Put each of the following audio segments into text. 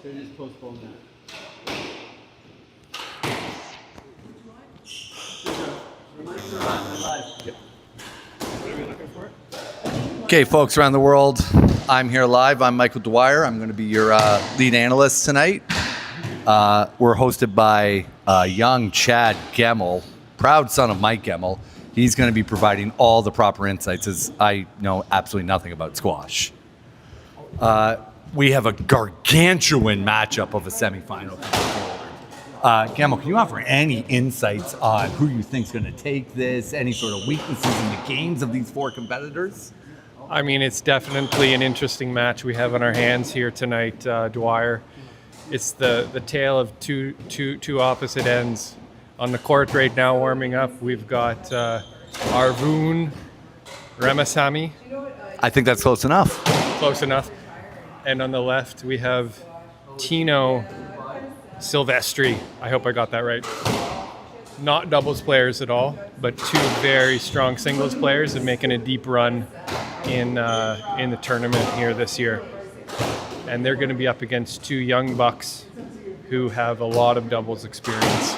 So just postpone that. Okay, folks around the world, I'm here live. I'm Michael Dwyer. I'm going to be your lead analyst tonight. We're hosted by young Chad Gemmell, proud son of Mike Gemmell. He's going to be providing all the proper insights, as I know absolutely nothing about squash. We have a gargantuan matchup of a semifinal. Gemmell, can you offer any insights on who you think is going to take this, any sort of weaknesses in the games of these four competitors? I mean, it's definitely an interesting match we have on our hands here tonight, Dwyer. It's the tale of two opposite ends. On the court right now, warming up, we've got Arvoon Ramasamy. I think that's close enough. Close enough. And on the left, we have Tino Silvestri. I hope I got that right. Not doubles players at all, but two very strong singles players and making a deep run in the tournament here this year. And they're going to be up against two young bucks who have a lot of doubles experience.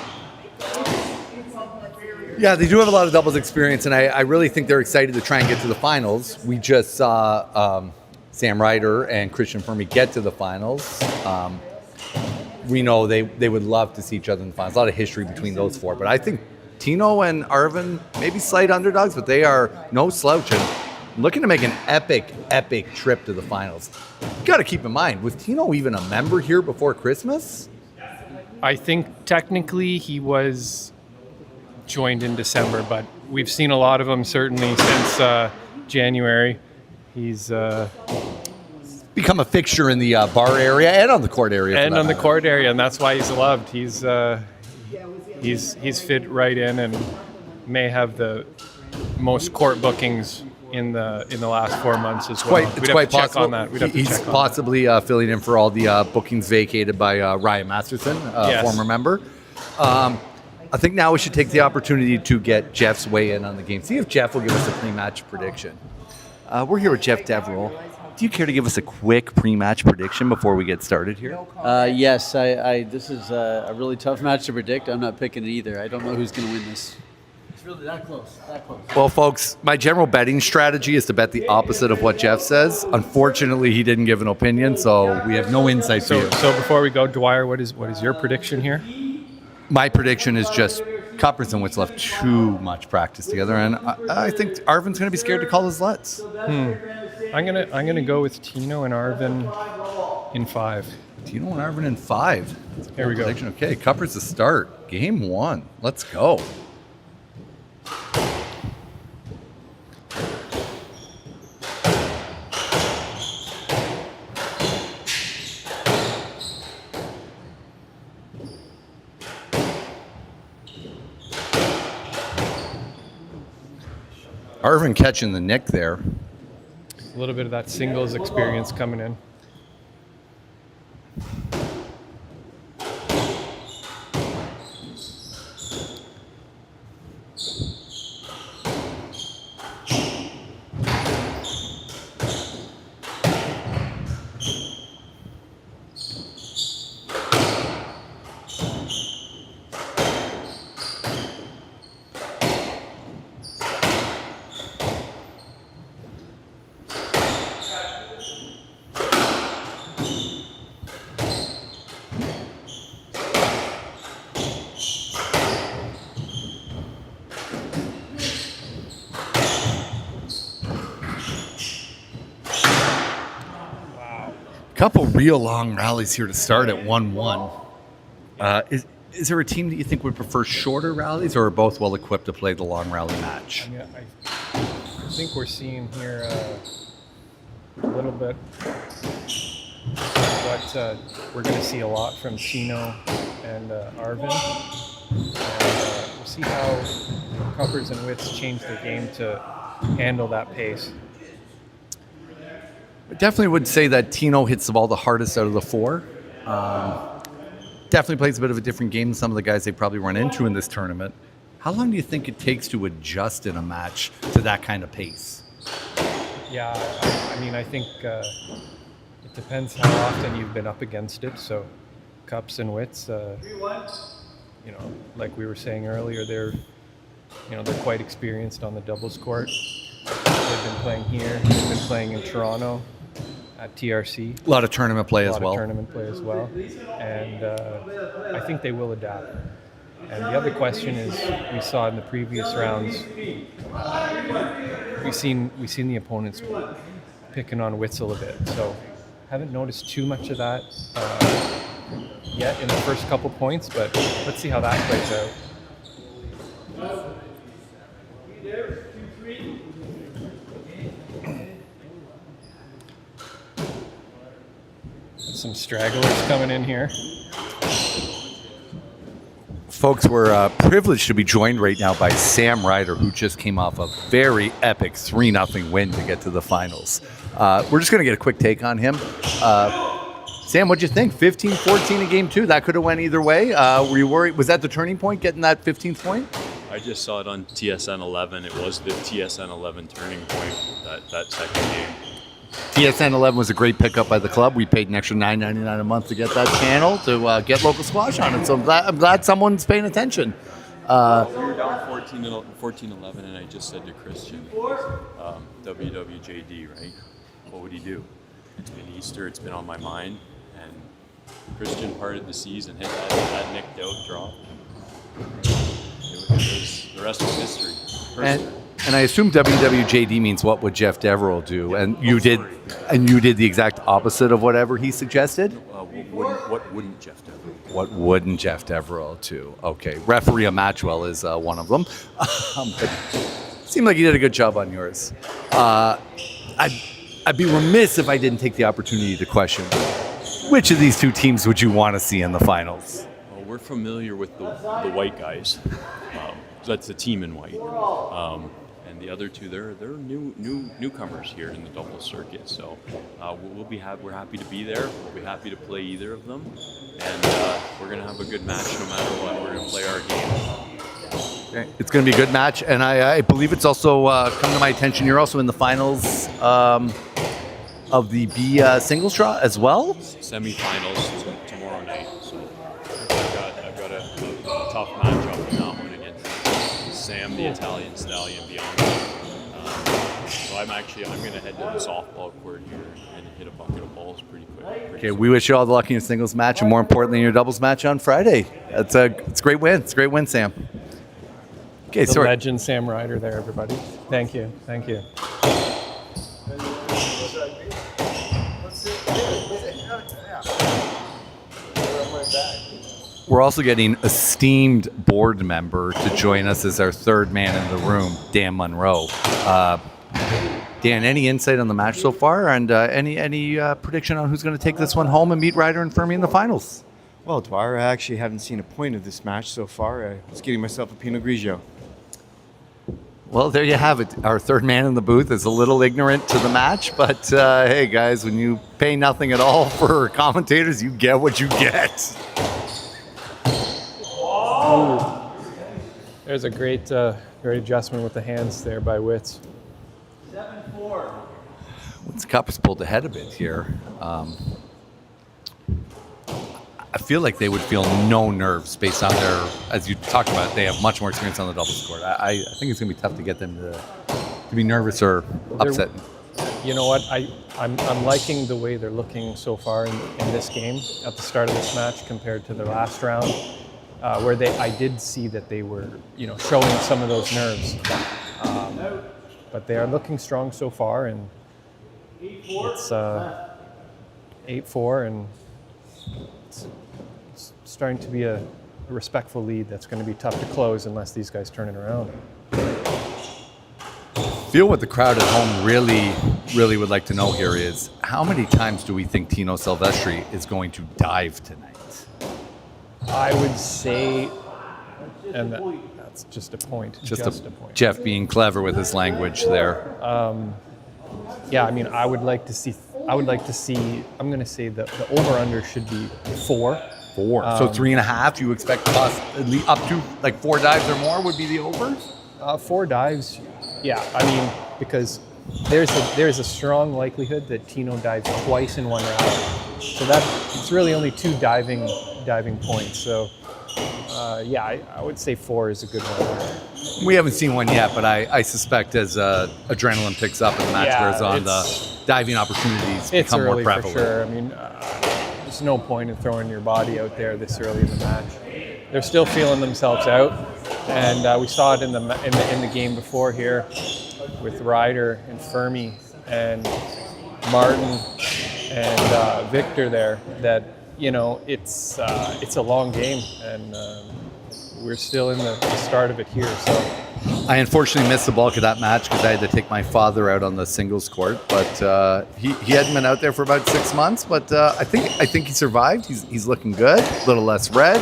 Yeah, they do have a lot of doubles experience, and I really think they're excited to try and get to the finals. We just saw Sam Ryder and Christian Fermi get to the finals. We know they would love to see each other in the finals. A lot of history between those four, but I think Tino and Arvin maybe slight underdogs, but they are no slouch and looking to make an epic trip to the finals. You got to keep in mind, was Tino even a member here before Christmas? I think technically he was joined in December, but we've seen a lot of him certainly since January. He's become a fixture in the bar area and on the court area. And on the court area, and that's why he's loved. He's fit right in and may have the most court bookings in the last 4 months as well. It's quite possible. On that. He's possibly filling in for all the bookings vacated by Ryan Masterson, yes. Former member. I think now we should take the opportunity to get Jeff's weigh in on the game. See if Jeff will give us a pre-match prediction. We're here with Jeff Deverell. Do you care to give us a quick pre-match prediction before we get started here? Yes, this is a really tough match to predict. I'm not picking it either. I don't know who's going to win this. It's really that close. Well, folks, my general betting strategy is to bet the opposite of what Jeff says. Unfortunately, he didn't give an opinion, so we have no insight for you. So before we go, Dwyer, what is your prediction here? My prediction is just Kuppers and Witzel have too much practice together, and I think Arvin's going to be scared to call his lutz. I'm gonna go with Tino and Arvin in 5. Tino and Arvin in 5. Here we go. Prediction. Okay, Kuppers to start. Game 1. Let's go. Arvin catching the nick there. A little bit of that singles experience coming in. Couple real long rallies here to start at 1-1. Is there a team that you think would prefer shorter rallies, or are both well equipped to play the long rally match? Yeah, I think we're seeing here a little bit what we're going to see a lot from Tino and Arvin. And we'll see how Kuppers and Witz change their game to handle that pace. I definitely would say that Tino hits the ball the hardest out of the four. Definitely plays a bit of a different game than some of the guys they probably run into in this tournament. How long do you think it takes to adjust in a match to that kind of pace? Yeah, I mean, I think it Depends how often you've been up against it. So, Cups and Wits, like we were saying earlier, they're quite experienced on the doubles court. They've been playing here. They've been playing in Toronto at TRC. A lot of tournament play as well. A lot of tournament play as well. And I think they will adapt. And the other question is, we saw in the previous rounds, we've seen the opponents picking on Witzel a bit. So haven't noticed too much of that yet in the first couple points, but let's see how that plays out. Some stragglers coming in here. Folks, we're privileged to be joined right now by Sam Ryder, who just came off a very epic 3-0 win to get to the finals. We're just going to get a quick take on him. Sam, what'd you think? 15-14 in game 2. That could have went either way. Were you worried? Was that the turning point, getting that 15th point? I just saw it on TSN 11. It was the TSN 11 turning point, that second game. TSN 11 was a great pickup by the club. We paid an extra $9.99 a month to get that channel to get local squash on it. So I'm glad someone's paying attention. We were down 14-11, and I just said to Christian, WWJD, right? What would he do? It's been Easter. It's been on my mind. And Christian parted the seas and hit that nicked out drop. The rest was history. And I assume WWJD means what would Jeff Deverell do, and you did the exact opposite of whatever he suggested. What wouldn't Jeff Deverell? What wouldn't Jeff Deverell do? Okay, referee Matchwell is one of them. But seemed like he did a good job on yours. I'd be remiss if I didn't take the opportunity to question which of these two teams would you want to see in the finals. Well, we're familiar with the white guys. That's the team in white. And the other two, they're newcomers here in the doubles circuit. So we're happy to be there. We'll be happy to play either of them, and we're gonna have a good match no matter what. We're gonna play our game. Okay. It's gonna be a good match, and I believe it's also come to my attention. You're also in the finals of the B singles draw as well. Semifinals tomorrow night. So I've got a tough matchup in that one against Sam, the Italian stallion, Bianca. So I'm going to head to the softball court here and hit a bucket of balls pretty quick. Okay, we wish you all the luck in your singles match, and more importantly, in your doubles match on Friday. It's a great win. It's a great win, Sam. Okay, the legend Sam Ryder there, everybody. Thank you. We're also getting esteemed board member to join us as our third man in the room, Dan Monroe. Dan, any insight on the match so far, and any prediction on who's going to take this one home and meet Ryder and Fermi in the finals? Well, Dwyer, I actually haven't seen a point of this match so far. I was getting myself a Pinot Grigio. Well, there you have it. Our third man in the booth is a little ignorant to the match, but hey, guys, when you pay nothing at all for commentators, you get what you get. There's a great adjustment with the hands there by Witz. 7-4. Witz Kuppers pulled ahead a bit here. I feel like they would feel no nerves based on their, as you talked about, they have much more experience on the doubles court. I think it's going to be tough to get them to be nervous or upset. You know what? I'm liking the way they're looking so far in this game at the start of this match compared to the last round, where I did see that they were, showing some of those nerves. But they are looking strong so far, and it's 8-4, and it's starting to be a respectful lead that's going to be tough to close unless these guys turn it around. Feel what the crowd at home really would like to know here is, how many times do we think Tino Silvestri is going to dive tonight? I would say, and that's just a point. Just a point. Jeff being clever with his language there. Yeah, I mean, I would like to see. I'm going to say that the over/under should be 4. 4. So 3.5. You expect possibly up to like 4 dives or more would be the over? 4 dives. Yeah, I mean, because there's a strong likelihood that Tino dives twice in one round. So it's really only 2 diving points. So I would say 4 is a good one. We haven't seen one yet, but I suspect as adrenaline picks up and the match goes on, the diving opportunities It's become more early for prevalent. sure. I mean, there's no point in throwing your body out there this early in the match. They're still feeling themselves out, and we saw it in the game before here with Ryder and Fermi and Martin and Victor there. That it's a long game, and we're still in the start of it here. So. I unfortunately missed the bulk of that match because I had to take my father out on the singles court. But he hadn't been out there for about 6 months. But I think he survived. He's looking good. A little less red.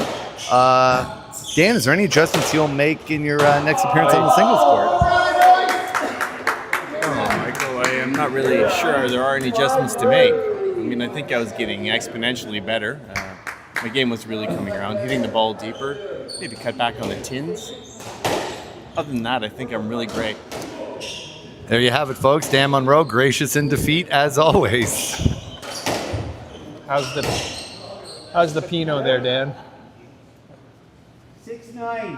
Dan, is there any adjustments you'll make in your next appearance on the singles court? Michael, I am not really sure there are any adjustments to make. I mean, I think I was getting exponentially better. My game was really coming around, hitting the ball deeper, maybe cut back on the tins. Other than that, I think I'm really great. There you have it, folks. Dan Monroe, gracious in defeat as always. How's the Pinot there, Dan? 6'9".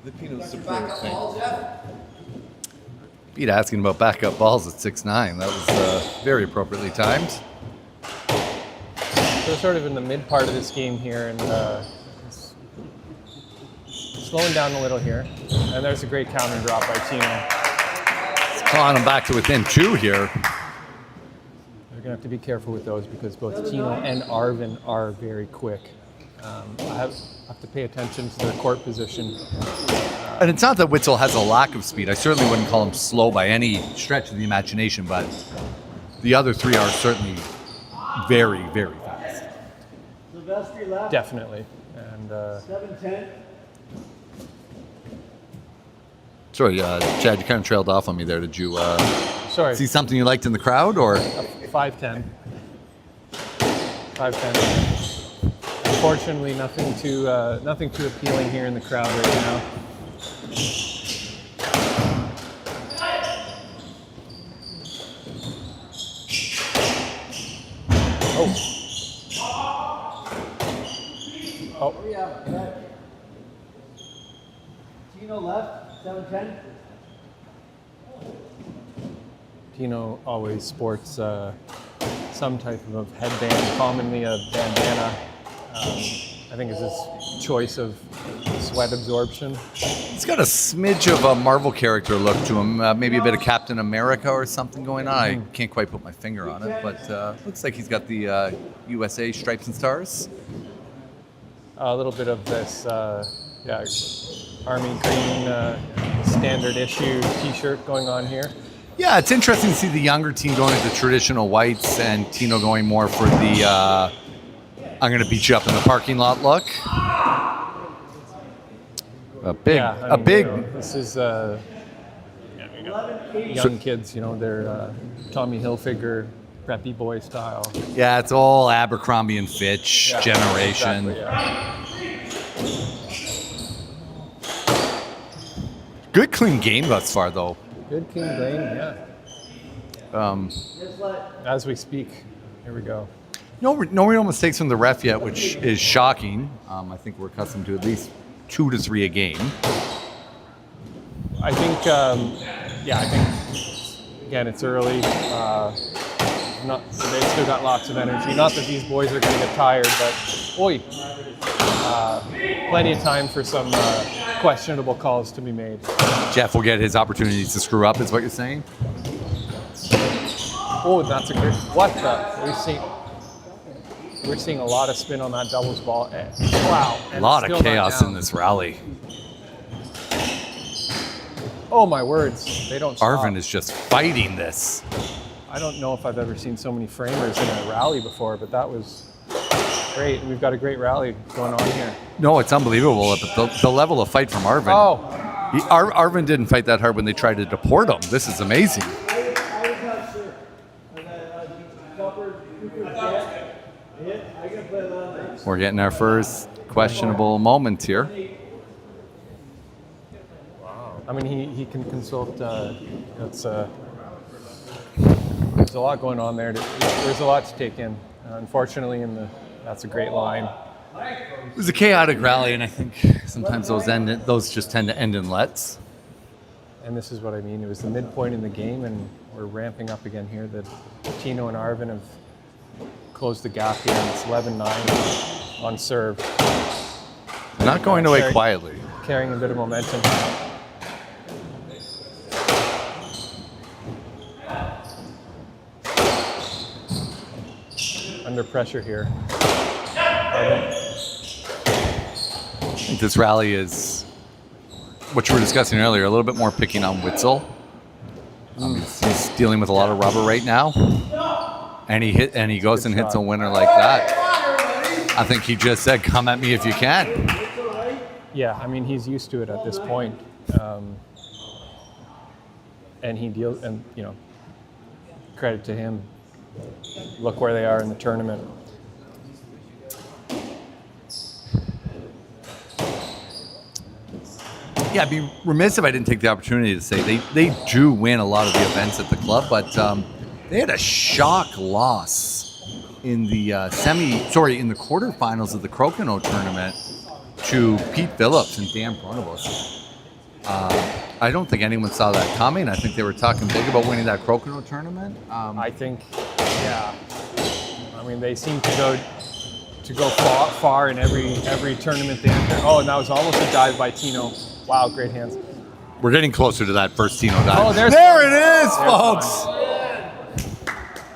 The Pinot's superb thing. Pete asking about backup balls at 6'9". That was very appropriately timed. So sort of in the mid part of this game here, and slowing down a little here. And there's a great counter drop by Tino. It's clawing him back to within 2 here. They're going to have to be careful with those because both Tino and Arvin are very quick. I have to pay attention to their court position. And it's not that Witzel has a lack of speed. I certainly wouldn't call him slow by any stretch of the imagination, but the other 3 are certainly very, very fast. Silvestri left. Definitely. And 7'10". Sorry, Chad, you kind of trailed off on me there. Did you sorry, see something you liked in the crowd, or? 5'10". 5'10". Unfortunately, nothing too appealing here in the crowd right now. Oh. Yeah. Tino left, 7'10". Tino always sports some type of headband, commonly a bandana. I think it's his choice of sweat absorption. He's got a smidge of a Marvel character look to him, maybe a bit of Captain America or something going on. I can't quite put my finger on it, but looks like he's got the USA stripes and stars. A little bit of this, Army green standard issue T-shirt going on here. Yeah, it's interesting to see the younger team going into traditional whites and Tino going more for the I'm going to beat you up in the parking lot look. This is young kids, they're Tommy Hilfiger, preppy boy style. Yeah, it's all Abercrombie and Fitch generation. Exactly, yeah. Good clean game thus far, though. Good clean game, yeah. As we speak, here we go. No real mistakes from the ref yet, which is shocking. I think we're accustomed to at least 2 to 3 a game. I think, again, it's early. They still got lots of energy. Not that these boys are going to get tired, but plenty of time for some questionable calls to be made. Jeff will get his opportunities to screw up, is what you're saying? Oh, that's a good. What the? We're seeing a lot of spin on that doubles ball. Wow. A lot of chaos in this rally. Oh my words, they don't stop. Arvin is just fighting this. I don't know if I've ever seen so many framers in a rally before, but that was great. We've got a great rally going on here. No, it's unbelievable. But the level of fight from Arvin. Oh. Arvin didn't fight that hard when they tried to deport him. This is amazing. I was not sure. We're getting our first questionable moment here. I mean, he can consult. That's there's a lot going on there. There's a lot to take in. Unfortunately, that's a great line. It was a chaotic rally, and I think sometimes those just tend to end in lets. And this is what I mean. It was the midpoint in the game, and we're ramping up again here. That Tino and Arvin have closed the gap here, and it's 11-9 on serve. Not going away quietly. Carrying a bit of momentum. Under pressure here. I think this rally is what you were discussing earlier, a little bit more picking on Witzel. He's dealing with a lot of rubber right now, and he goes and hits a winner like that. I think he just said, "Come at me if you can." Yeah, I mean he's used to it at this point, and he deals. And credit to him. Look where they are in the tournament. Yeah, I'd be remiss if I didn't take the opportunity to say they do win a lot of the events at the club, but they had a shock loss in the in the quarterfinals of the Crokinole tournament to Pete Phillips and Dan Pronovos. I don't think anyone saw that coming. I think they were talking big about winning that Crokinole tournament. I think, yeah. I mean, they seem to go far in every tournament they enter. Oh, and that was almost a dive by Tino. Wow, great hands. We're getting closer to that first Tino dive. Oh, there it is, folks.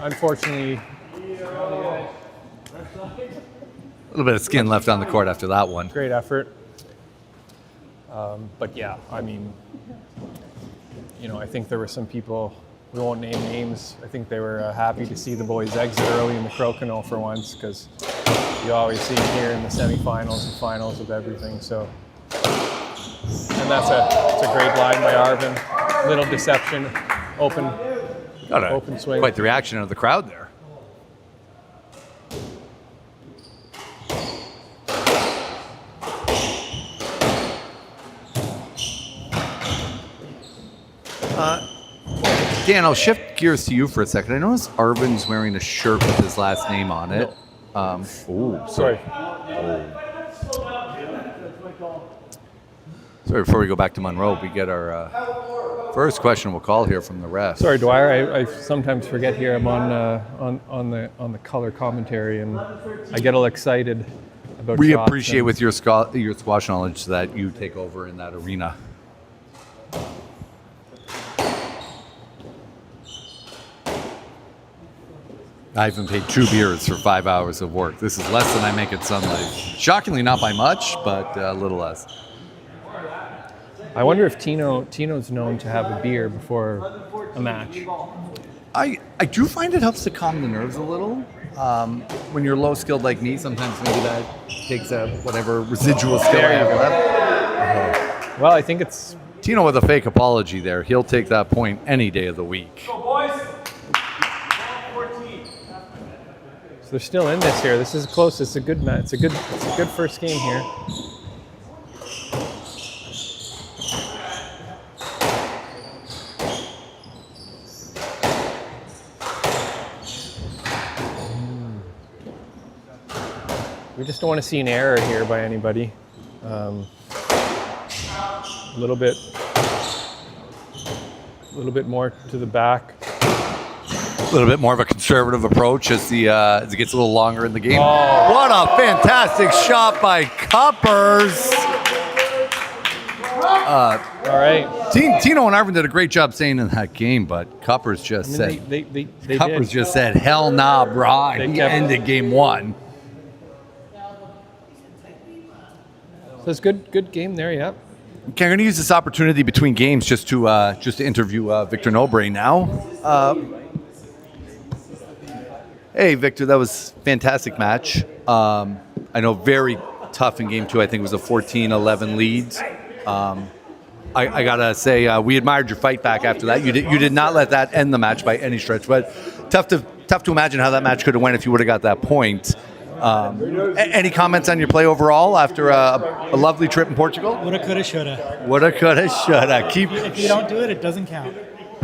Unfortunately, a little bit of skin left on the court after that one. great effort. But yeah, I mean, I think there were some people, we won't name names, I think they were happy to see the boys exit early in the Crokinole for once, because you always see them here in the semifinals and finals of everything. So, and it's a great line by Arvin. Little deception, open swing. Quite the reaction of the crowd there. Dan, I'll shift gears to you for a second. I noticed Arvin's wearing a shirt with his last name on it. Sorry. Sorry, before we go back to Monroe, we get our first questionable call here from the ref. Sorry, Dwyer. I sometimes forget here I'm on the color commentary, and I get all excited about. We shots appreciate with your squash knowledge that you take over in that arena. I haven't paid 2 beers for 5 hours of work. This is less than I make at Sunlight. Shockingly, not by much, but a little less. I wonder if Tino's known to have a beer before a match. I do find it helps to calm the nerves a little. When you're low skilled like me, sometimes maybe that takes whatever residual skill I have left. Well, I think it's Tino with a fake apology there. He'll take that point any day of the week. So they're still in this here. This is close. It's a good match. It's a good first game here. We just don't want to see an error here by anybody. A little bit more to the back. A little bit more of a conservative approach as it gets a little longer in the game. Oh. What a fantastic shot by Kuppers. All right. Tino and Arvin did a great job staying in that game, but Kuppers just said, They just said, hell nah, brah. They He kept- ended game one. So it's good game there, yeah. Okay, I'm going to use this opportunity between games just to interview Victor Nobre now. Hey, Victor, that was a fantastic match. I know very tough in game two. I think it was a 14-11 lead. I got to say, we admired your fight back after that. You did not let that end the match by any stretch, but tough to imagine how that match could have went if you would have got that point. Any comments on your play overall after a lovely trip in Portugal? Woulda, coulda, shoulda. Woulda, coulda, shoulda. If you don't do it, it doesn't count.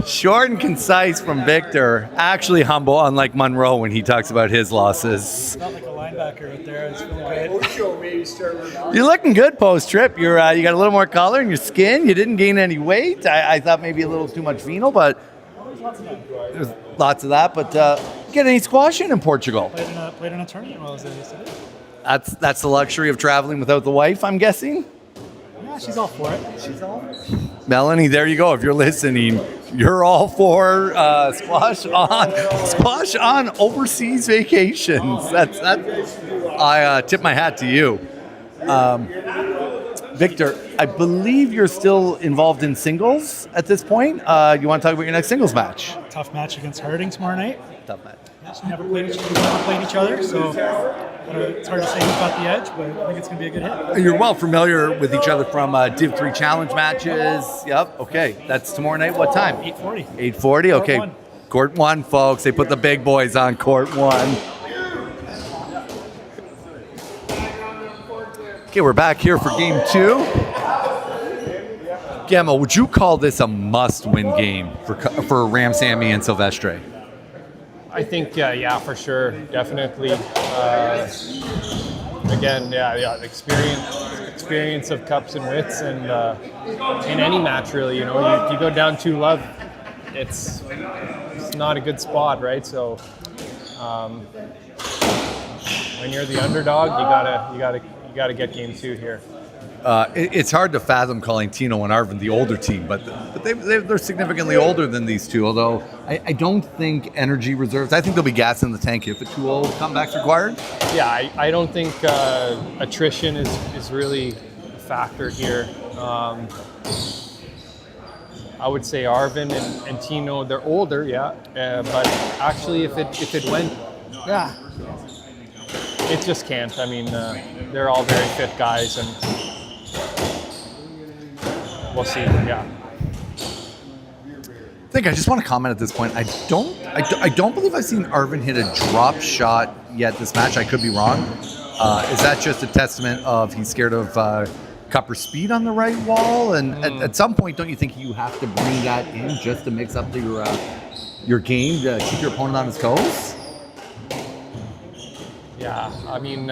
Short and concise from Victor. Actually humble, unlike Monroe when he talks about his losses. Not like a linebacker out there. It's feeling good. You're looking good post-trip. You got a little more color in your skin. You didn't gain any weight. I thought maybe a little too much vino, but there's lots of that. But get any squash in Portugal? Played in a tournament while I was there yesterday. That's the luxury of traveling without the wife, I'm guessing. Yeah, she's all for it. Melanie, there you go. If you're listening, you're all for squash on overseas vacations. I tip my hat to you. Victor, I believe you're still involved in singles at this point. You want to talk about your next singles match? Tough match against Harding tomorrow night. Tough match. We've never played each other, so it's hard to say who got the edge, but I think it's going to be a good hit. You're well familiar with each other from Div 3 challenge matches. Yep, okay. That's tomorrow night. What time? 8:40. 8:40, okay. Court 1. Court 1, folks. They put the big boys on Court 1. Okay, we're back here for game 2. Gemma, would you call this a must-win game for Ramasamy and Silvestre? I think, yeah, for sure, definitely. Again, the experience of Cups and Wits, and in any match, really, you go down 2-love, it's not a good spot, right? So when you're the underdog, you gotta get game 2 here. It's hard to fathom calling Tino and Arvin the older team, but they're significantly older than these two, although I don't think energy reserves, I think they'll be gas in the tank if a 2-0 comeback's required. Yeah, I don't think attrition is really a factor here. I would say Arvin and Tino, they're older, but actually if it went, it just can't. I mean, they're all very fit guys, and we'll see. Yeah. I just want to comment at this point. I don't believe I've seen Arvin hit a drop shot yet this match. I could be wrong. Is that just a testament of he's scared of Kuppers' speed on the right wall? And at some point, don't you think you have to bring that in just to mix up your game to keep your opponent on his toes? Yeah, I mean,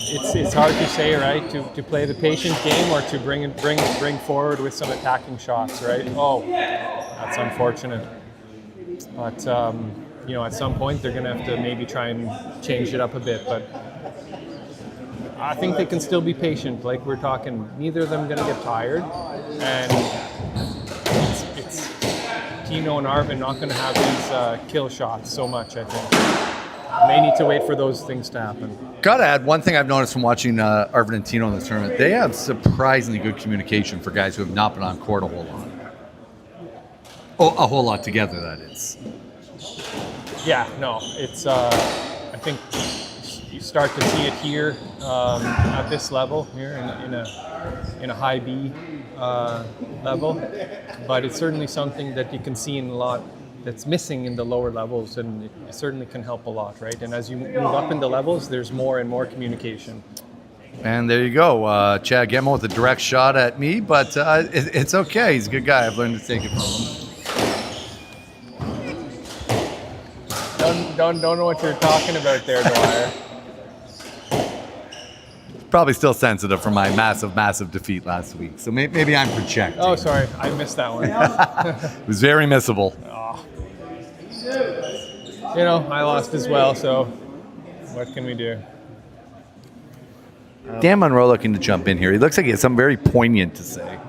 it's hard to say, right? To play the patient game or to bring forward with some attacking shots, right? Oh, that's unfortunate. But at some point they're gonna have to maybe try and change it up a bit. But I think they can still be patient. Like we're talking, neither of them gonna get tired, and it's Tino and Arvin not gonna have these kill shots so much. I think. May need to wait for those things to happen. Gotta add, one thing I've noticed from watching Arvin and Tino in this tournament, they have surprisingly good communication for guys who have not been on court a whole lot. A whole lot together, that is. Yeah, no, it's, I think you start to see it here at this level here in a high B level, but it's certainly something that you can see in a lot that's missing in the lower levels, and it certainly can help a lot, right? And as you move up in the levels, there's more and more communication. And there you go, Chad Gemmell with a direct shot at me, but it's okay. He's a good guy. I've learned to take it from him. Don't know what you're talking about there, Dwyer. Probably still sensitive from my massive defeat last week, so maybe I'm projecting. Oh, sorry, I missed that one. It was very missable. I lost as well, so what can we do? Dan Monroe looking to jump in here. He looks like he has something very poignant to say.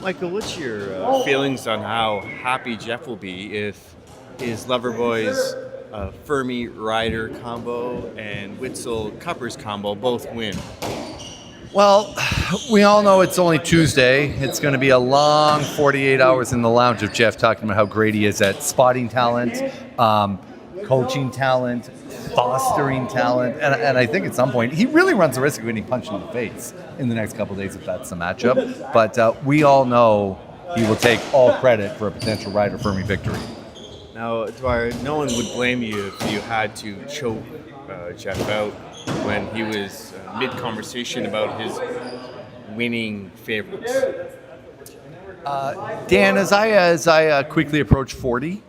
Michael, what's your feelings on how happy Jeff will be if his Loverboys Fermi Ryder combo and Witzel Kuppers combo both win? Well, we all know it's only Tuesday. It's going to be a long 48 hours in the lounge of Jeff talking about how great he is at spotting talent, coaching talent, fostering talent. And I think at some point, he really runs the risk of getting punched in the face in the next couple of days if that's the matchup. But we all know he will take all credit for a potential Ryder Fermi victory. Now, Dwyer, no one would blame you if you had to choke Jeff out when he was mid-conversation about his winning favorites. Dan, as I quickly approach 40,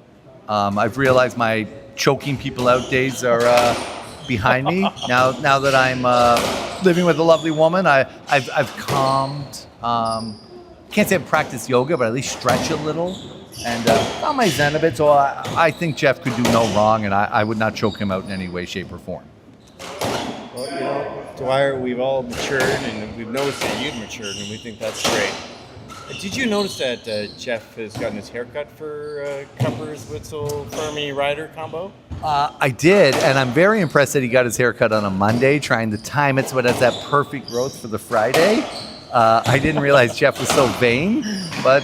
I've realized my choking people out days are behind me. Now that I'm living with a lovely woman, I've calmed. Can't say I've practiced yoga, but at least stretch a little. And found my zen a bit, so I think Jeff could do no wrong, and I would not choke him out in any way, shape, or form. Well, Dwyer, we've all matured, and we've noticed that you've matured, and we think that's great. Did you notice that Jeff has gotten his haircut for Kuppers, Witzel, Fermi, Ryder combo? I did, and I'm very impressed that he got his haircut on a Monday, trying to time it so it has that perfect growth for the Friday. I didn't realize Jeff was so vain, but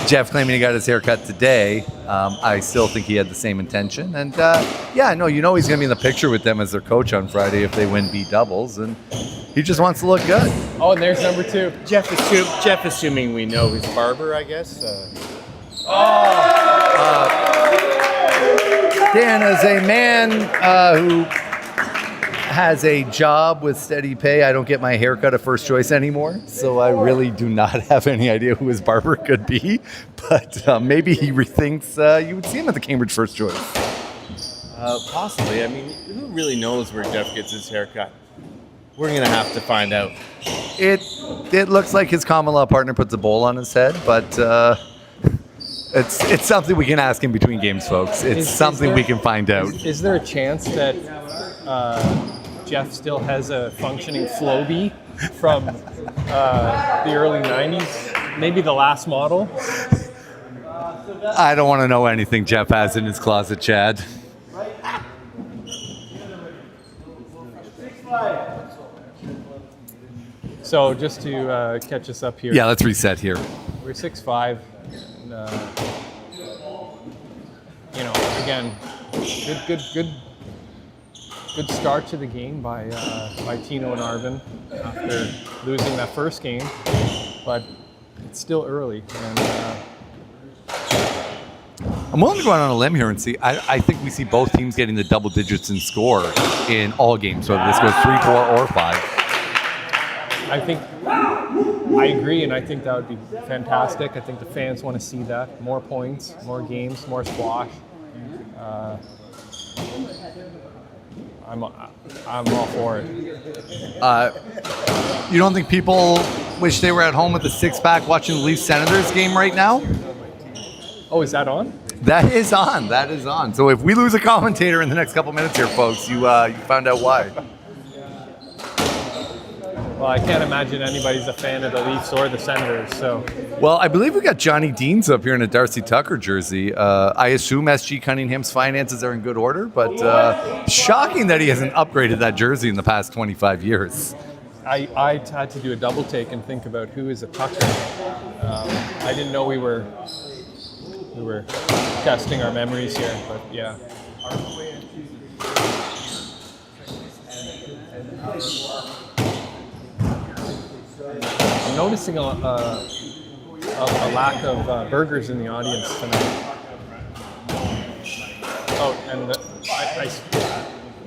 Jeff claiming he got his haircut today. I still think he had the same intention. And he's going to be in the picture with them as their coach on Friday if they win B doubles. And he just wants to look good. Oh, and there's number 2. Jeff assuming we know his barber, I guess. Dan, as a man who has a job with steady pay, I don't get my haircut a first choice anymore. So I really do not have any idea who his barber could be. But maybe he rethinks you would see him at the Cambridge first choice. Possibly. I mean, who really knows where Jeff gets his haircut? We're going to have to find out. It looks like his common law partner puts a bowl on his head, but it's something we can ask in between games, folks. It's something we can find out. Is there a chance that Jeff still has a functioning Flowbee from the early 90s? Maybe the last model? I don't want to know anything Jeff has in his closet, Chad. So just to catch us up here. Yeah, let's reset here. We're 6'5", and again, good start to the game by Tino and Arvin after losing that first game, but it's still early. And I'm willing to go out on a limb here and see. I think we see both teams getting the double digits in score in all games, whether this goes 3, 4, or 5. I agree, and I think that would be fantastic. I think the fans want to see that. More points, more games, more squash. I'm all for it. You don't think people wish they were at home with a six-pack watching the Leafs Senators game right now? Oh, is that on? That is on. That is on. So if we lose a commentator in the next couple minutes here, folks, you found out why. Well, I can't imagine anybody's a fan of the Leafs or the Senators. So, well, I believe we got Johnny Deans up here in a Darcy Tucker jersey. I assume SG Cunningham's finances are in good order, but shocking that he hasn't upgraded that jersey in the past 25 years. I had to do a double take and think about who is a Tucker. I didn't know we were testing our memories here, but yeah. I'm noticing a lack of burgers in the audience tonight. Oh, and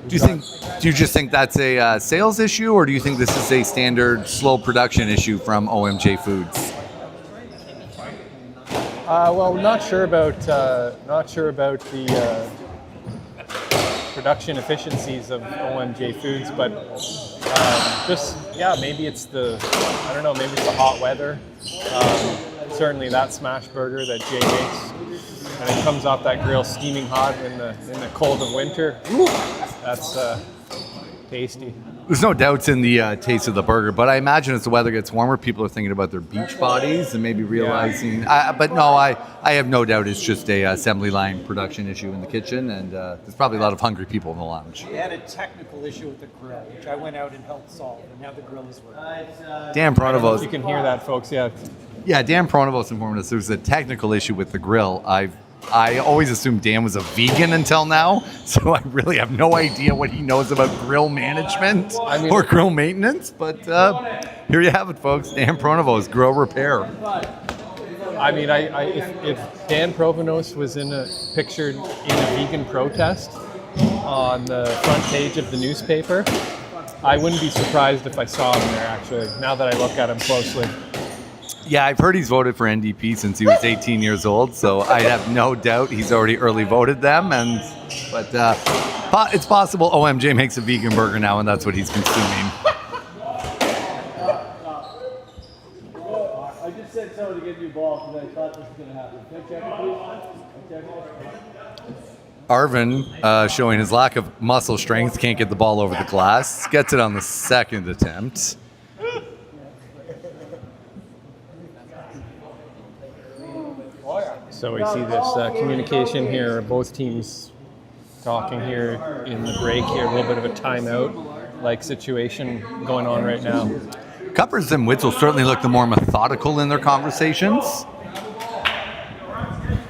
do you just think that's a sales issue, or do you think this is a standard slow production issue from OMJ Foods? Well, not sure about the production efficiencies of OMJ Foods, but maybe it's the hot weather. Certainly that smash burger that Jay makes, and it comes off that grill steaming hot in the cold of winter. That's tasty. There's no doubts in the taste of the burger, but I imagine as the weather gets warmer, people are thinking about their beach bodies and maybe realizing. Yeah. But no, I have no doubt it's just a assembly line production issue in the kitchen, and there's probably a lot of hungry people in the lounge. We had a technical issue with the grill, which I went out and helped solve, and now the grill is working. Dan Pronovost. You can hear that, folks. Yeah. Yeah, Dan Pronovost informed us there's a technical issue with the grill. I always assumed Dan was a vegan until now, so I really have no idea what he knows about grill management or grill maintenance. But here you have it, folks. Dan Pronovost, grill repair. I mean, if Dan Pronovost was pictured in a vegan protest on the front page of the newspaper, I wouldn't be surprised if I saw him there, actually, now that I look at him closely. Yeah, I've heard he's voted for NDP since he was 18 years old, so I have no doubt he's already early voted them. But it's possible OMJ makes a vegan burger now, and that's what he's consuming. I just said so to get you a ball because I thought this was going to happen. Can I check it, please? Arvin, showing his lack of muscle strength, can't get the ball over the glass. Gets it on the second attempt. So we see this communication here, both teams talking here in the break here, a little bit of a timeout-like situation going on right now. Kuppers and Witzel certainly look the more methodical in their conversations.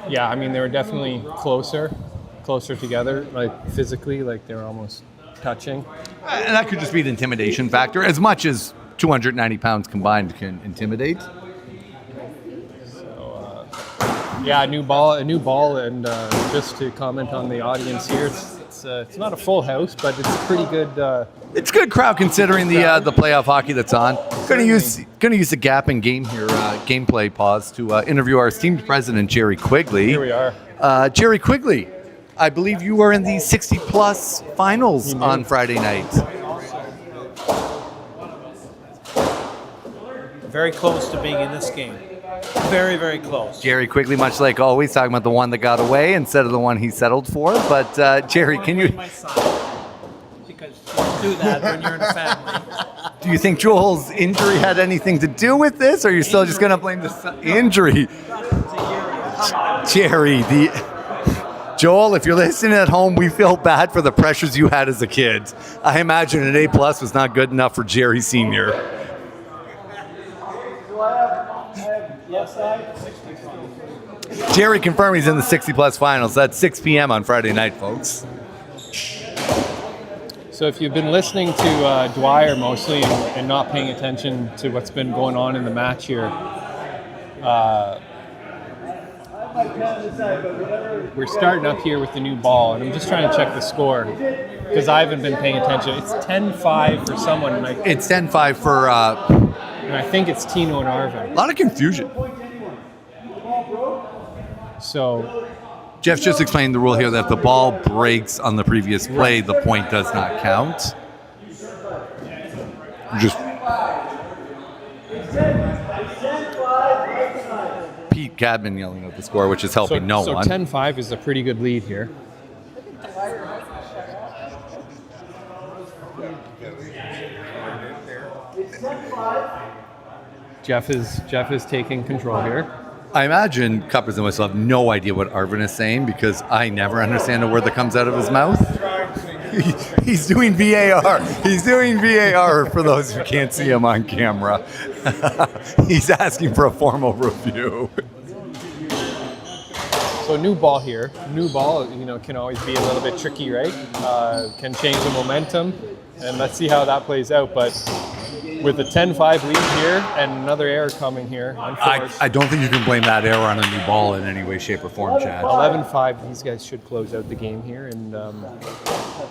Yeah, I mean, they were definitely closer together, like physically, like they were almost touching. And that could just be the intimidation factor, as much as 290 pounds combined can intimidate. Yeah, a new ball, and just to comment on the audience here, it's not a full house, but it's a pretty good. It's a good crowd considering the playoff hockey that's on. Going to use the gap in game here, gameplay pause to interview our esteemed president Jerry Quigley. Here we are. Jerry Quigley, I believe you were in the 60-plus finals on Friday night. Very close to being in this game. Very, very close. Jerry Quigley, much like always, talking about the one that got away instead of the one he settled for. But Jerry, can you? My side, because you do that when you're in a family. Do you think Joel's injury had anything to do with this, or are you still just going to blame the injury? Jerry, Joel, if you're listening at home, we feel bad for the pressures you had as a kid. I imagine an A+ was not good enough for Jerry Sr. Jerry confirmed he's in the 60-plus finals. That's 6 p.m. on Friday night, folks. So if you've been listening to Dwyer mostly and not paying attention to what's been going on in the match here, we're starting up here with the new ball, and I'm just trying to check the score because I haven't been paying attention. It's 10-5 for someone. It's 10-5 for... and I think it's Tino and Arvin. A lot of confusion. So Jeff's just explained the rule here that if the ball breaks on the previous play, the point does not count. Just Pete Cadman yelling at the score, which is helping no one. So 10-5 is a pretty good lead here. Jeff is taking control here. I imagine Kuppers and Witzel have no idea what Arvin is saying because I never understand a word that comes out of his mouth. He's doing VAR. He's doing VAR for those who can't see him on camera. He's asking for a formal review. So new ball here. New ball, can always be a little bit tricky, right? Can change the momentum, and let's see how that plays out. But with a 10-5 lead here and another error coming here, I don't think you can blame that error on a new ball in any way, shape, or form, Chad. 11-5, these guys should close out the game here and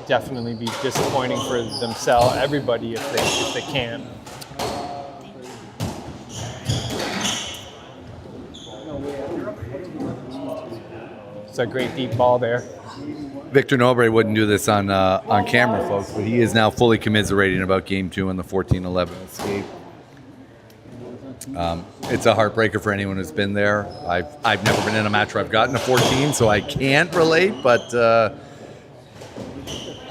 definitely be disappointing for themselves, everybody, if they can. It's a great deep ball there. Victor Nobre wouldn't do this on camera, folks, but he is now fully commiserating about Game 2 and the 14-11 escape. It's a heartbreaker for anyone who's been there. I've never been in a match where I've gotten a 14, so I can't relate, but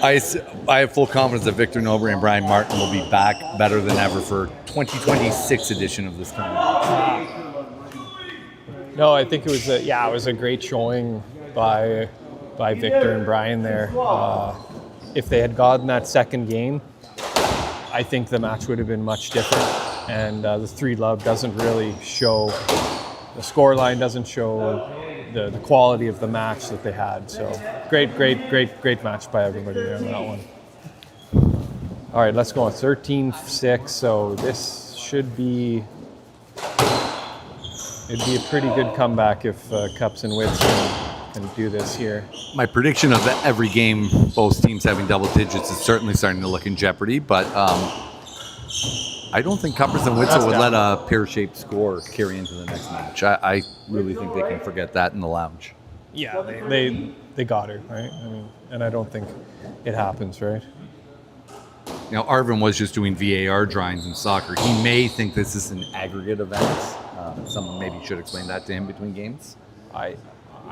I have full confidence that Victor Nobre and Brian Martin will be back better than ever for 2026 edition of this tournament. No, I think it was a great showing by Victor and Brian there. If they had gotten that second game, I think the match would have been much different. And the 3-love doesn't really show, the scoreline doesn't show the quality of the match that they had. So great match by everybody there on that one. All right, let's go on 13-6. So this should be, it'd be a pretty good comeback if Cups and Wits can do this here. My prediction of every game, both teams having double digits, is certainly starting to look in jeopardy, but I don't think Kuppers and Witzel would let a pear-shaped score carry into the next match. I really think they can forget that in the lounge. Yeah, they got her, right? I mean, and I don't think it happens, right? You know, Arvin was just doing VAR drawings in soccer. He may think this is an aggregate event. Someone maybe should explain that to him between games. I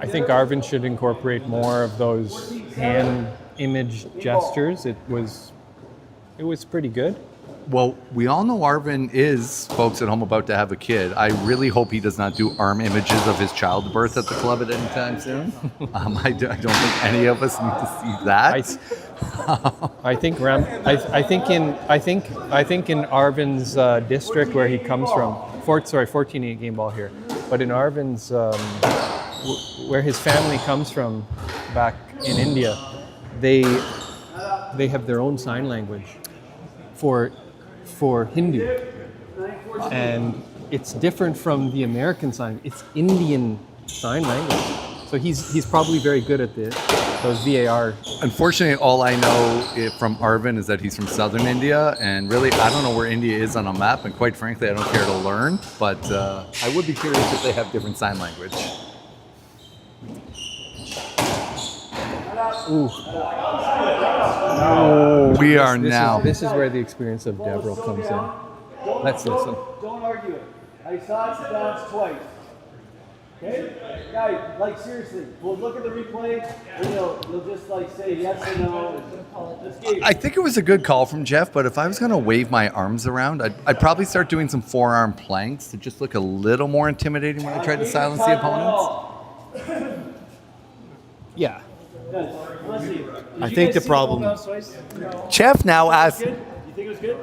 think Arvin should incorporate more of those hand image gestures. It was pretty good. Well, we all know Arvin is, folks at home, about to have a kid. I really hope he does not do arm images of his childbirth at the club at any time soon. I don't think any of us need to see that. I think in Arvin's district where he comes from, 14-8 game ball here, but in Arvin's where his family comes from back in India, they have their own sign language for Hindu, and it's different from the American sign. It's Indian sign language, so he's probably very good at those VAR. Unfortunately, all I know from Arvin is that he's from southern India, and really, I don't know where India is on a map, and quite frankly, I don't care to learn, but I would be curious if they have different sign language. Ooh. We are now. This is where the experience of Devrel comes in. Let's listen. Don't argue it. I saw it bounce twice. Okay? Guys, like seriously, we'll look at the replay and you'll just like say yes or no. I think it was a good call from Jeff, but if I was going to wave my arms around, I'd probably start doing some forearm planks to just look a little more intimidating when I tried to silence the opponents. Yeah. I think the problem. Jeff now asks. You think it was good?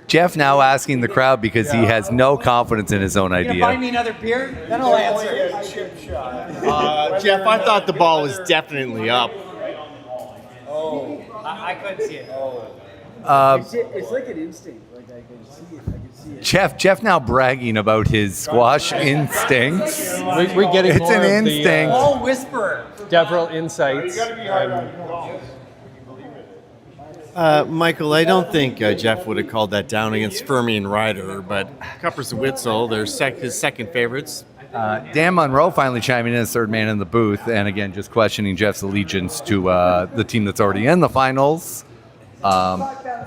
Jeff now asking the crowd because he has no confidence in his own Buy idea. me another beer, then I'll answer. Jeff, I thought the ball was definitely up. Oh, I couldn't see it. It's like an instinct. Like I can see it. Jeff now bragging about his squash instincts. We're getting It's more an of instinct. Oh, whisperer. the Devrel insights. Michael, I don't think Jeff would have called that down against Fermi and Ryder, but Kuppers and Witzel, they're his second favorites. Dan Monroe finally chiming in as third man in the booth, and again, just questioning Jeff's allegiance to the team that's already in the finals.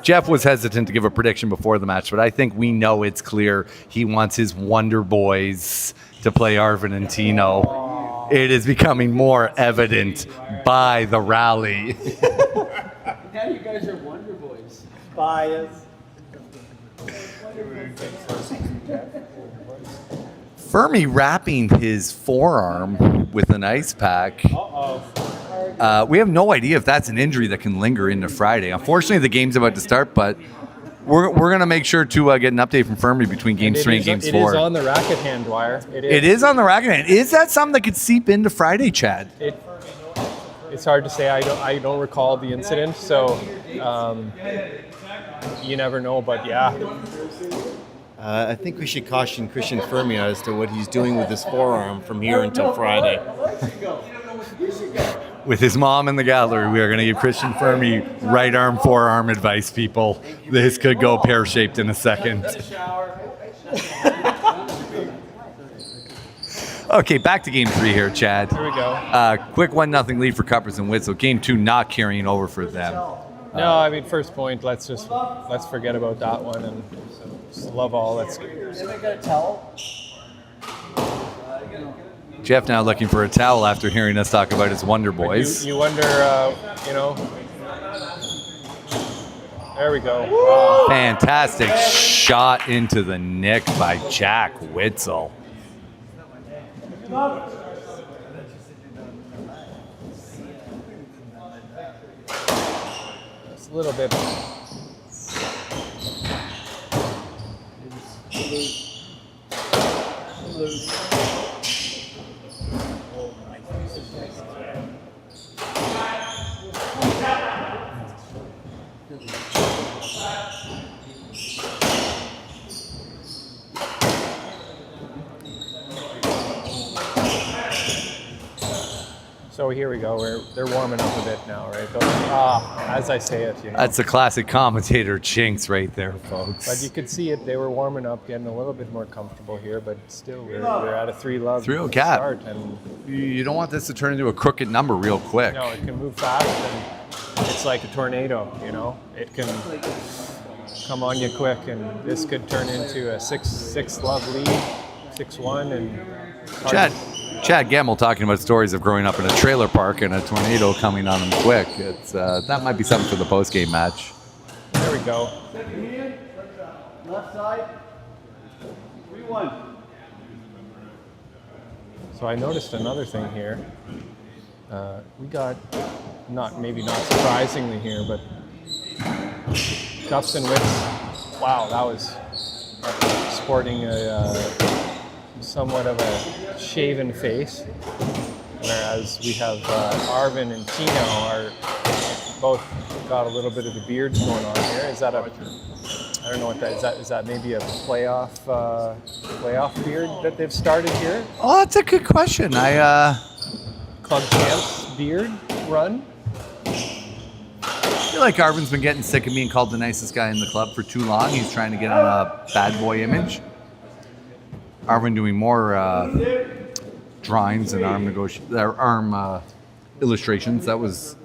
Jeff was hesitant to give a prediction before the match, but I think we know it's clear he wants his Wonder Boys to play Arvin and Tino. It is becoming more evident by the rally. Now you guys are Wonder Boys. Bias. Fermi wrapping his forearm with an ice pack. We have no idea if that's an injury that can linger into Friday. Unfortunately, the game's about to start, but we're going to make sure to get an update from Fermi between Games 3 and Games 4. It is on the racket hand, Dwyer. It is on the racket hand. Is that something that could seep into Friday, Chad? It's hard to say. I don't recall the incident, so you never know. But yeah, I think we should caution Christian Fermi as to what he's doing with his forearm from here until Friday. With his mom in the gallery, we are going to give Christian Fermi right arm, forearm advice, people. This could go pear-shaped in a second. Okay, back to Game 3 here, Chad. here we go. Quick 1-0 lead for Kuppers and Witzel. Game 2 not carrying over for them. No, I mean first point. Let's forget about that one and just love all. Let's go. Jeff now looking for a towel after hearing us talk about his Wonder Boys. You wonder, there we go. Wow. Fantastic shot into the nick by Jack Witzel. Just a little bit. So here we go. They're warming up a bit now, right? As I say it, you know. That's a classic commentator jinx right there, folks. But you could see it. They were warming up, getting a little bit more comfortable here. But still, we're at a 3-love 3-0 cap. start, and You don't want this to turn into a crooked number real quick. no, it can move fast, and it's like a tornado. You know, it can come on you quick, and this could turn into a 6-love lead, 6-1, and Chad Gamble talking about stories of growing up in a trailer park and a tornado coming on him quick. It's that might be something for the post-game match. There we go. Left side. 3-1. So I noticed another thing here. We got, maybe not surprisingly here, but Kuppers and Witzel. Wow, that was sporting somewhat of a shaven face, whereas we have Arvin and Tino are both got a little bit of the beards going on here. Is that I don't know what that is. Is that maybe a playoff beard that they've started here? Oh, that's a good question. Club champs beard run. I feel like Arvin's been getting sick of being called the nicest guy in the club for too long. He's trying to get on a bad boy image. Arvin doing more drawings and arm illustrations. That was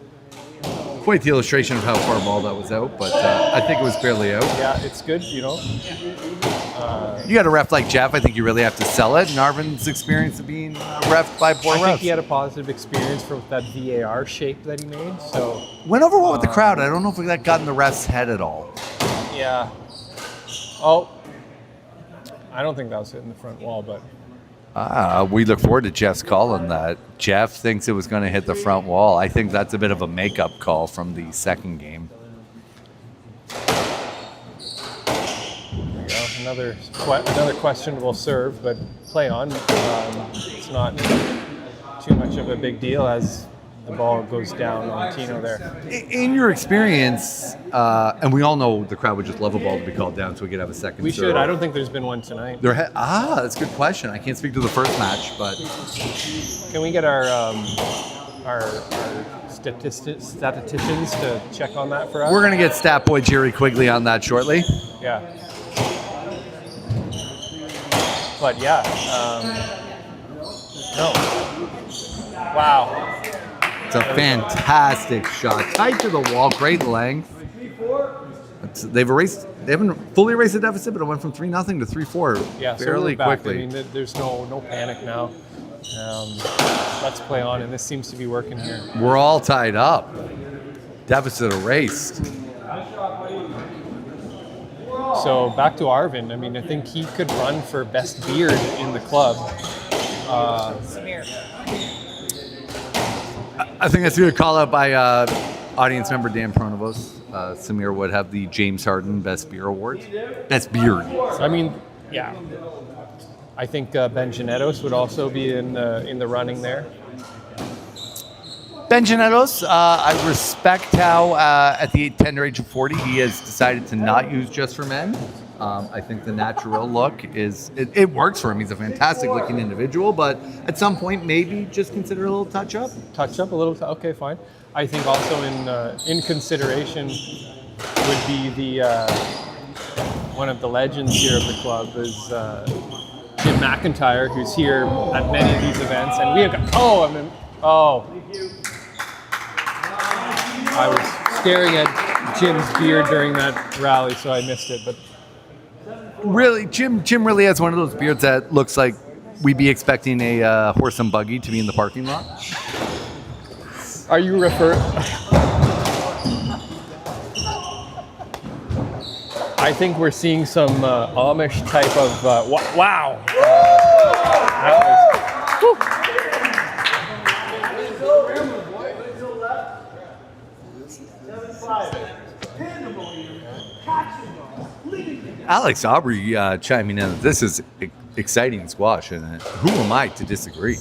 quite the illustration of how far ball that was out, but I think it was barely out. Yeah, it's good, you know. You got a ref like Jeff. I think you really have to sell it. And Arvin's experience of being ref by poor refs. I think he had a positive experience from that VAR shape that he made. So went over well with the crowd. I don't know if that got in the ref's head at all. Yeah. Oh, I don't think that was hitting the front wall, but we look forward to Jeff's call on that. Jeff thinks it was going to hit the front wall. I think that's a bit of a makeup call from the second game. Another questionable serve, but play on. It's not too much of a big deal as the ball goes down on Tino there. In your experience, and we all know the crowd would just love a ball to be called down so we could have a second We serve. should. I don't think there's been one tonight. That's a good question. I can't speak to the first match, but Can we get our statisticians to check on that for us? we're going to get stat boy Jerry Quigley on that shortly. Yeah. But yeah, no. Wow. It's a fantastic shot. Tight to the wall, great length. They haven't fully erased the deficit, but it went from 3-0 to 3-4 Yeah, so fairly we're back. quickly. I mean, there's no panic now. Let's play on, and this seems to be working here. We're all tied up. Deficit erased. So back to Arvin. I mean, I think he could run for best beard in the club. I think that's a good call out by audience member Dan Pronovos. Samir would have the James Harden Best Beer Award. Best Beard. I mean, yeah. I think Ben Genetos would also be in the running there. Ben Genetos, I respect how at the tender age of 40 he has decided to not use Just for Men. I think the natural look it works for him. He's a fantastic looking individual, but at some point maybe just consider a little touch up. Touch up a little. Okay, fine. I think also in consideration would be the one of the legends here of the club is Jim McIntyre, who's here at many of these events, and we have got. I was staring at Jim's beard during that rally, so I missed it. But Really, Jim really has one of those beards that looks like we'd be expecting a horse and buggy to be in the parking lot. are you referring? I think we're seeing some Amish type of wow. That was, whew. Alex Aubrey chiming in. This is exciting squash, and who am I to disagree?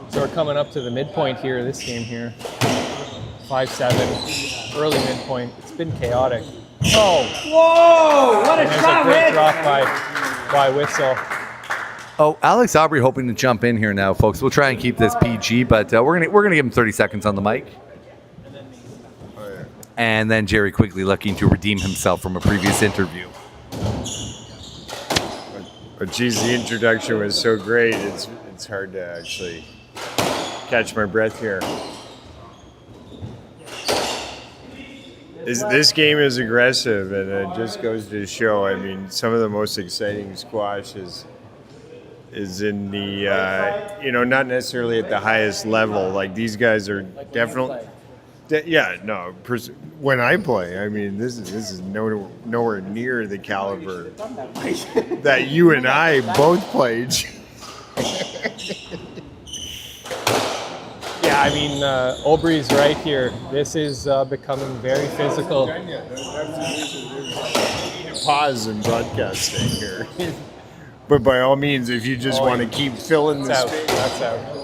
So we're coming up to the midpoint here of this game here. 5-7, early midpoint. It's been chaotic. Oh! Whoa! What a And there's shot, a great Rich! drop by Witzel. Oh, Alex Aubrey hoping to jump in here now, folks. We'll try and keep this PG, but we're gonna give him 30 seconds on the mic. And then Jerry Quigley looking to redeem himself from a previous interview. But geez, the introduction was so great. It's hard to actually catch my breath here. This game is aggressive, and it just goes to show. I mean, some of the most exciting squash is in the not necessarily at the highest level. Like these guys are definitely. When I play, I mean, this is nowhere near the caliber that you and I both played. Yeah, I mean, Aubrey's right here. This is becoming very physical. Pause in broadcasting here. But by all means, if you just want to keep filling the space. That's out.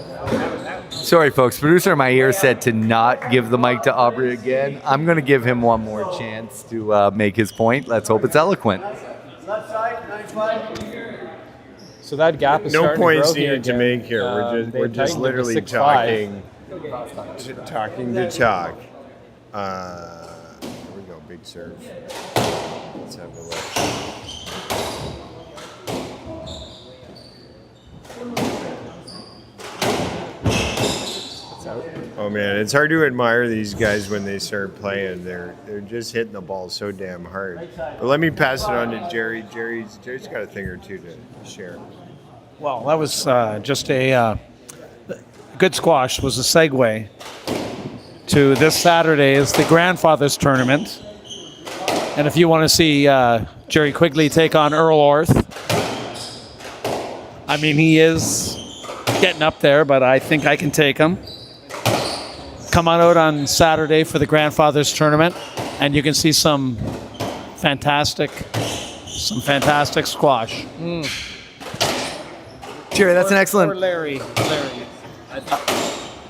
Sorry, folks. Producer in my ear said to not give the mic to Aubrey again. I'm going to give him one more chance to make his point. Let's hope it's eloquent. Left side, 95. So that gap is No starting points to grow needed to here make here. again. We're just They literally tightened talking to talk. Here we go, big serve. Let's have a look. Oh man, it's hard to admire these guys when they start playing. They're just hitting the ball so damn hard. But let me pass it on to Jerry. Jerry's got a thing or two to share. Well, that was just a good squash. Was a segue to this Saturday is the Grandfathers Tournament. And if you want to see Jerry Quigley take on Earl Orth, I mean, he is getting up there, but I think I can take him. Come on out on Saturday for the Grandfathers Tournament, and you can see some fantastic squash. Jerry, that's an excellent. Or Larry.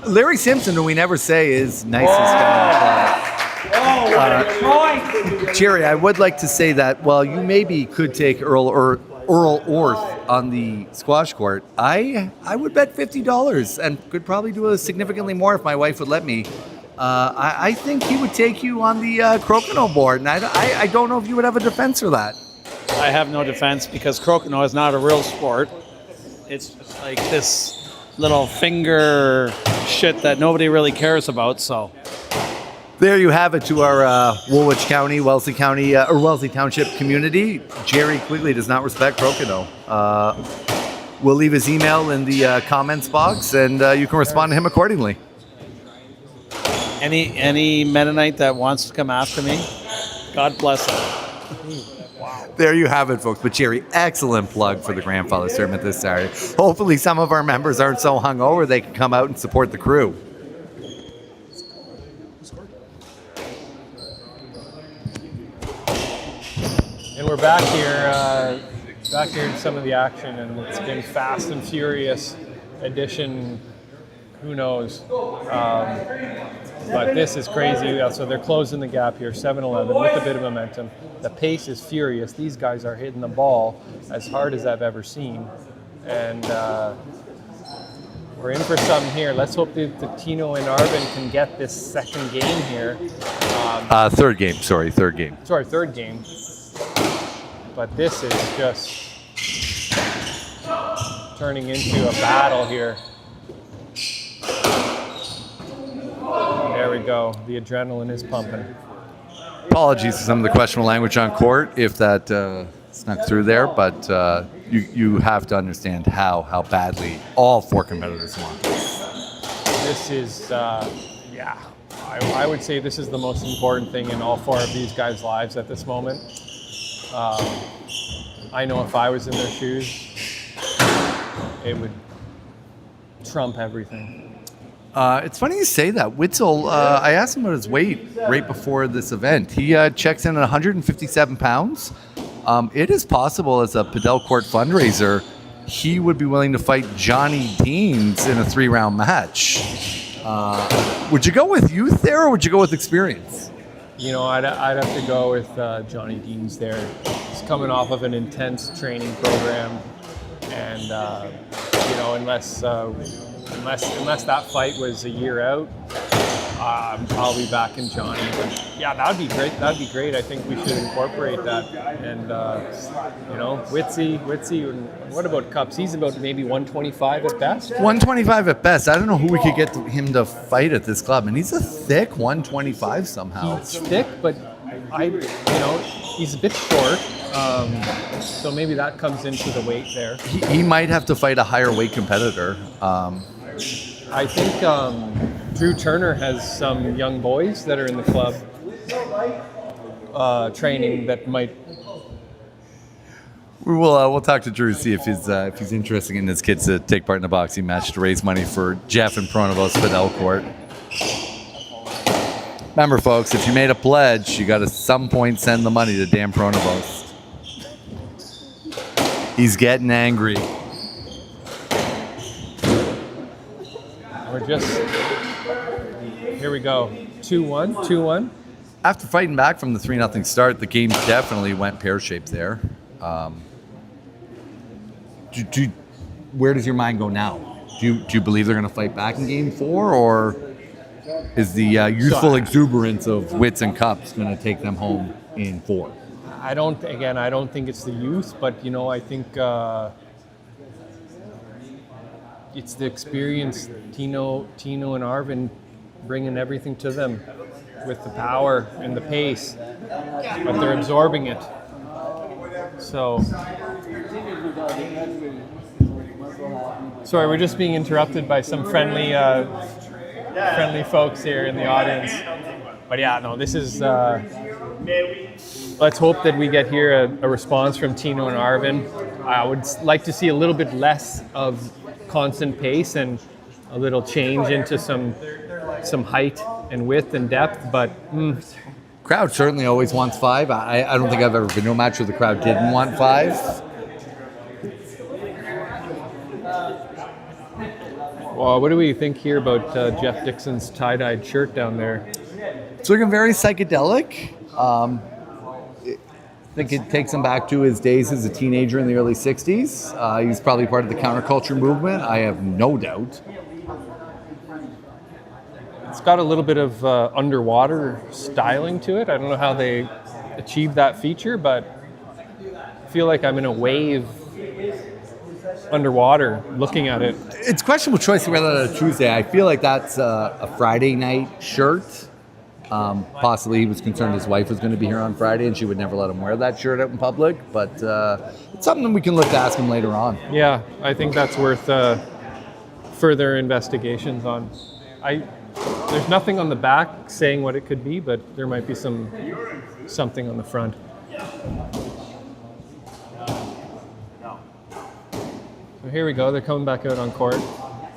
Larry Simpson, who we never say is nicest guy in the club. Jerry, I would like to say that while you maybe could take Earl Orth on the squash court, I would bet $50 and could probably do a significantly more if my wife would let me. I think he would take you on the Crokinole board, and I don't know if you would have a defense for that. I have no defense because Crokinole is not a real sport. It's just like this little finger shit that nobody really cares about. So there you have it to our Woolwich County, Wellesley County, or Wellesley Township community. Jerry Quigley does not respect Crokinole. We'll leave his email in the comments box, and you can respond to him accordingly. any Mennonite that wants to come after me, God bless him. There you have it, folks. But Jerry, excellent plug for the Grandfathers Tournament this Saturday. Hopefully some of our members aren't so hungover they can come out and support the crew. And we're back here in some of the action, and it's been fast and furious edition. Who knows? But this is crazy. So they're closing the gap here, 7-11, with a bit of momentum. The pace is furious. These guys are hitting the ball as hard as I've ever seen. And we're in for something here. Let's hope that Tino and Arvin can get this second game here. Third game. Sorry, third game. But this is just turning into a battle here. There we go. The adrenaline is pumping. Apologies for some of the questionable language on court if that snuck through there, but you have to understand how badly all four competitors want. This is, I would say this is the most important thing in all four of these guys' lives at this moment. I know if I was in their shoes, it would trump everything. It's funny you say that. Witzel, I asked him about his weight right before this event. He checks in at 157 pounds. It is possible as a Padel Court fundraiser, he would be willing to fight Johnny Deans in a 3-round match. Would you go with youth there, or would you go with experience? You know, I'd have to go with Johnny Deans there. He's coming off of an intense training program, and unless that fight was a year out, I'll be back in Johnny. But yeah, that'd be great. That'd be great. I think we should incorporate that. And Witzel. And what about Cups? He's about maybe 125 at best. 125 at best. I don't know who we could get him to fight at this club, and he's a thick 125 somehow. He's thick, but he's a bit short. So maybe that comes into the weight there. He might have to fight a higher weight competitor. I think Drew Turner has some young boys that are in the club training that might. We'll talk to Drew, see if he's interested in his kids to take part in a boxing match to raise money for Jeff and Pronovost Fidel Court. Remember, folks, if you made a pledge, you got to at some point send the money to Dan Pronovost. He's getting angry. Here we go. 2-1. After fighting back from the 3-0 start, the game definitely went pear-shaped there. Where does your mind go now? Do you believe they're going to fight back in Game 4, or is the youthful exuberance of Wits and Cups going to take them home in 4? I don't think it's the youth, but I think it's the experience. Tino and Arvin bringing everything to them with the power and the pace, but they're absorbing it. So, sorry, we're just being interrupted by some friendly folks here in the audience. But yeah, no, this is. Let's hope that we get here a response from Tino and Arvin. I would like to see a little bit less of constant pace and a little change into some height and width and depth, but crowd certainly always wants 5. I don't think I've ever been to a match where the crowd didn't want 5. Well, what do we think here about Jeff Dixon's tie-dyed shirt down there? It's looking very psychedelic. I think it takes him back to his days as a teenager in the early 60s. He's probably part of the counterculture movement, I have no doubt. It's got a little bit of underwater styling to it. I don't know how they achieved that feature, but I feel like I'm in a wave underwater looking at it. It's questionable choice to wear that on a Tuesday. I feel like that's a Friday night shirt. Possibly he was concerned his wife was going to be here on Friday and she would never let him wear that shirt out in public, but it's something we can look to ask him later on. Yeah, I think that's worth further investigations on. There's nothing on the back saying what it could be, but there might be something on the front. So here we go, they're coming back out on court.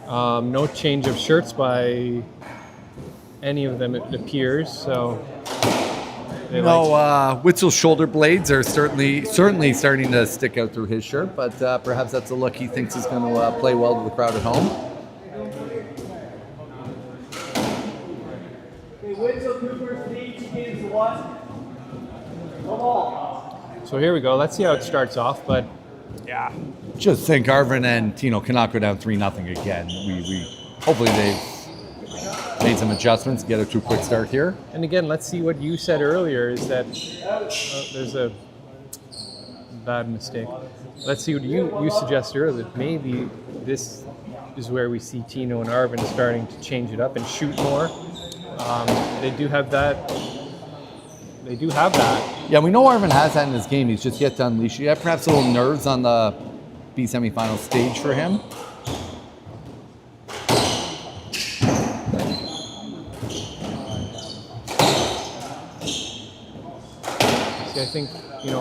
No change of shirts by any of them, it appears. So Witzel's shoulder blades are certainly starting to stick out through his shirt, but perhaps that's a look he thinks is going to play well to the crowd at home. Witzel, Kuppers, 3 games to 1. Come on. So here we go. Let's see how it starts off, but yeah. Just think Arvin and Tino cannot go down 3-0 again. We hopefully they've made some adjustments, get a 2 quick start here. And again, let's see what you said earlier is that there's a bad mistake. Let's see what you suggested earlier, that maybe this is where we see Tino and Arvin starting to change it up and shoot more. They do have that. Yeah, we know Arvin has that in his game. He's just yet to unleash it. Yeah, perhaps a little nerves on the B semifinal stage for him. See, I think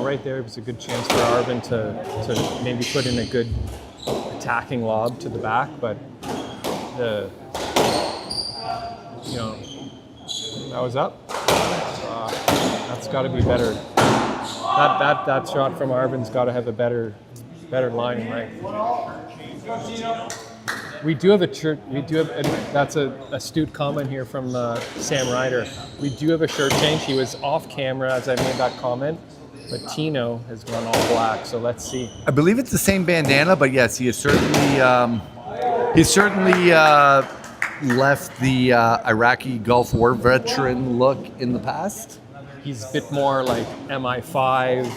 right there was a good chance for Arvin to maybe put in a good attacking lob to the back, but that was up. That's got to be better. That shot from Arvin's got to have a better line, right? We do have a shirt. That's a astute comment here from Sam Ryder. We do have a shirt change. He was off camera as I made that comment. But Tino has gone all black, so let's see. I believe it's the same bandana, but yes, he has certainly left the Iraqi Gulf War veteran look in the past. He's a bit more like MI5,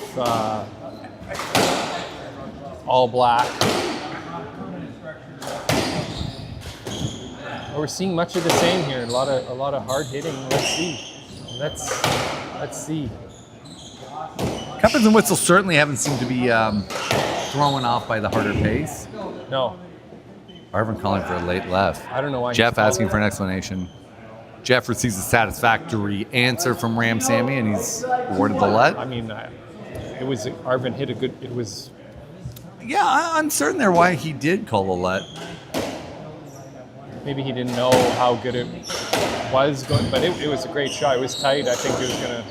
all black. We're seeing much of the same here. A lot of hard hitting. Let's see. Kuppers and Witzel certainly haven't seemed to be thrown off by the harder pace. No. Arvin calling for a late left. I don't know why. Jeff asking for an explanation. Jeff receives a satisfactory answer from Ramasamy, and he's awarded the let. I mean, it was Arvin hit a good. It was. Yeah, I'm certain there why he did call a let. Maybe he didn't know how good it was going, but it was a great shot. It was tight. I think he was going to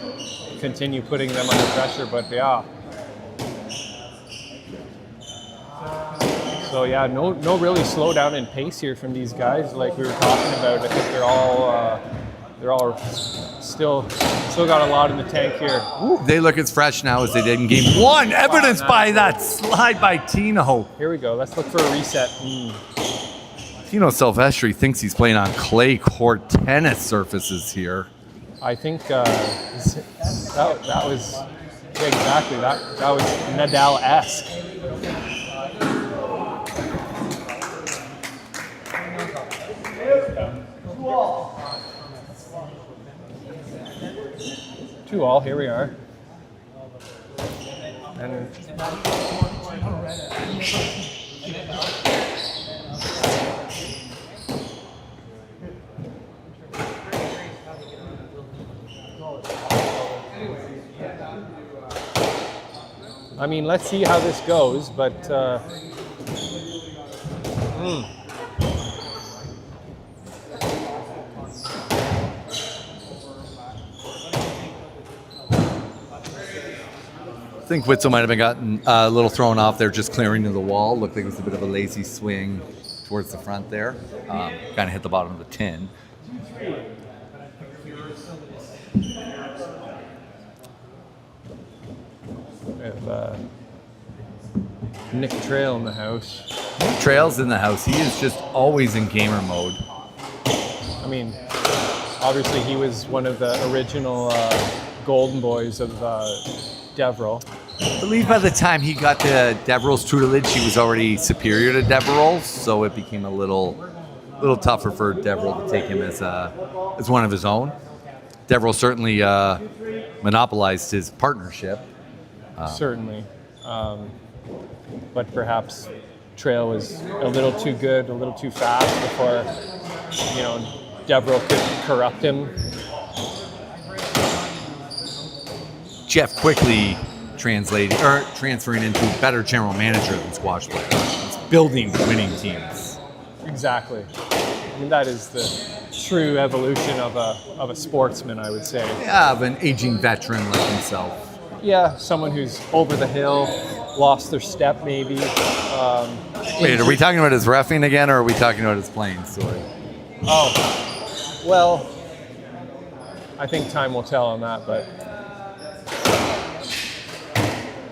continue putting them under pressure, but yeah. So yeah, no really slowdown in pace here from these guys, like we were talking about. I think they're all still got a lot in the tank here. Ooh, they look as fresh now as they did in game one, evidenced by that slide by Tino. Here we go. Let's look for a reset. Tino Silvestri thinks he's playing on clay court tennis surfaces here. I think that was exactly that was Nadal-esque. Two all, here we are. And I mean, let's see how this goes, but I think Witzel might have been gotten a little thrown off there, just clearing to the wall. Looked like it was a bit of a lazy swing towards the front there. Kind of hit the bottom of the tin. we have Nick Trail in the house. Trail's in the house. He is just always in gamer mode. I mean, obviously he was one of the original golden boys of Deverell. I believe by the time he got to Deverell's tutelage, he was already superior to Deverell, so it became a little tougher for Deverell to take him as one of his own. Deverell certainly monopolized his partnership. Certainly. But perhaps Trail was a little too good, a little too fast before, Deverell could corrupt him. Jeff quickly transferring into better general manager than squash player. It's building winning teams. Exactly. I mean, that is the true evolution of a sportsman, I would say. Yeah, of an aging veteran like himself. Yeah, someone who's over the hill, lost their step maybe. Wait, are we talking about his reffing again, or are we talking about his playing story? Oh, well, I think time will tell on that, but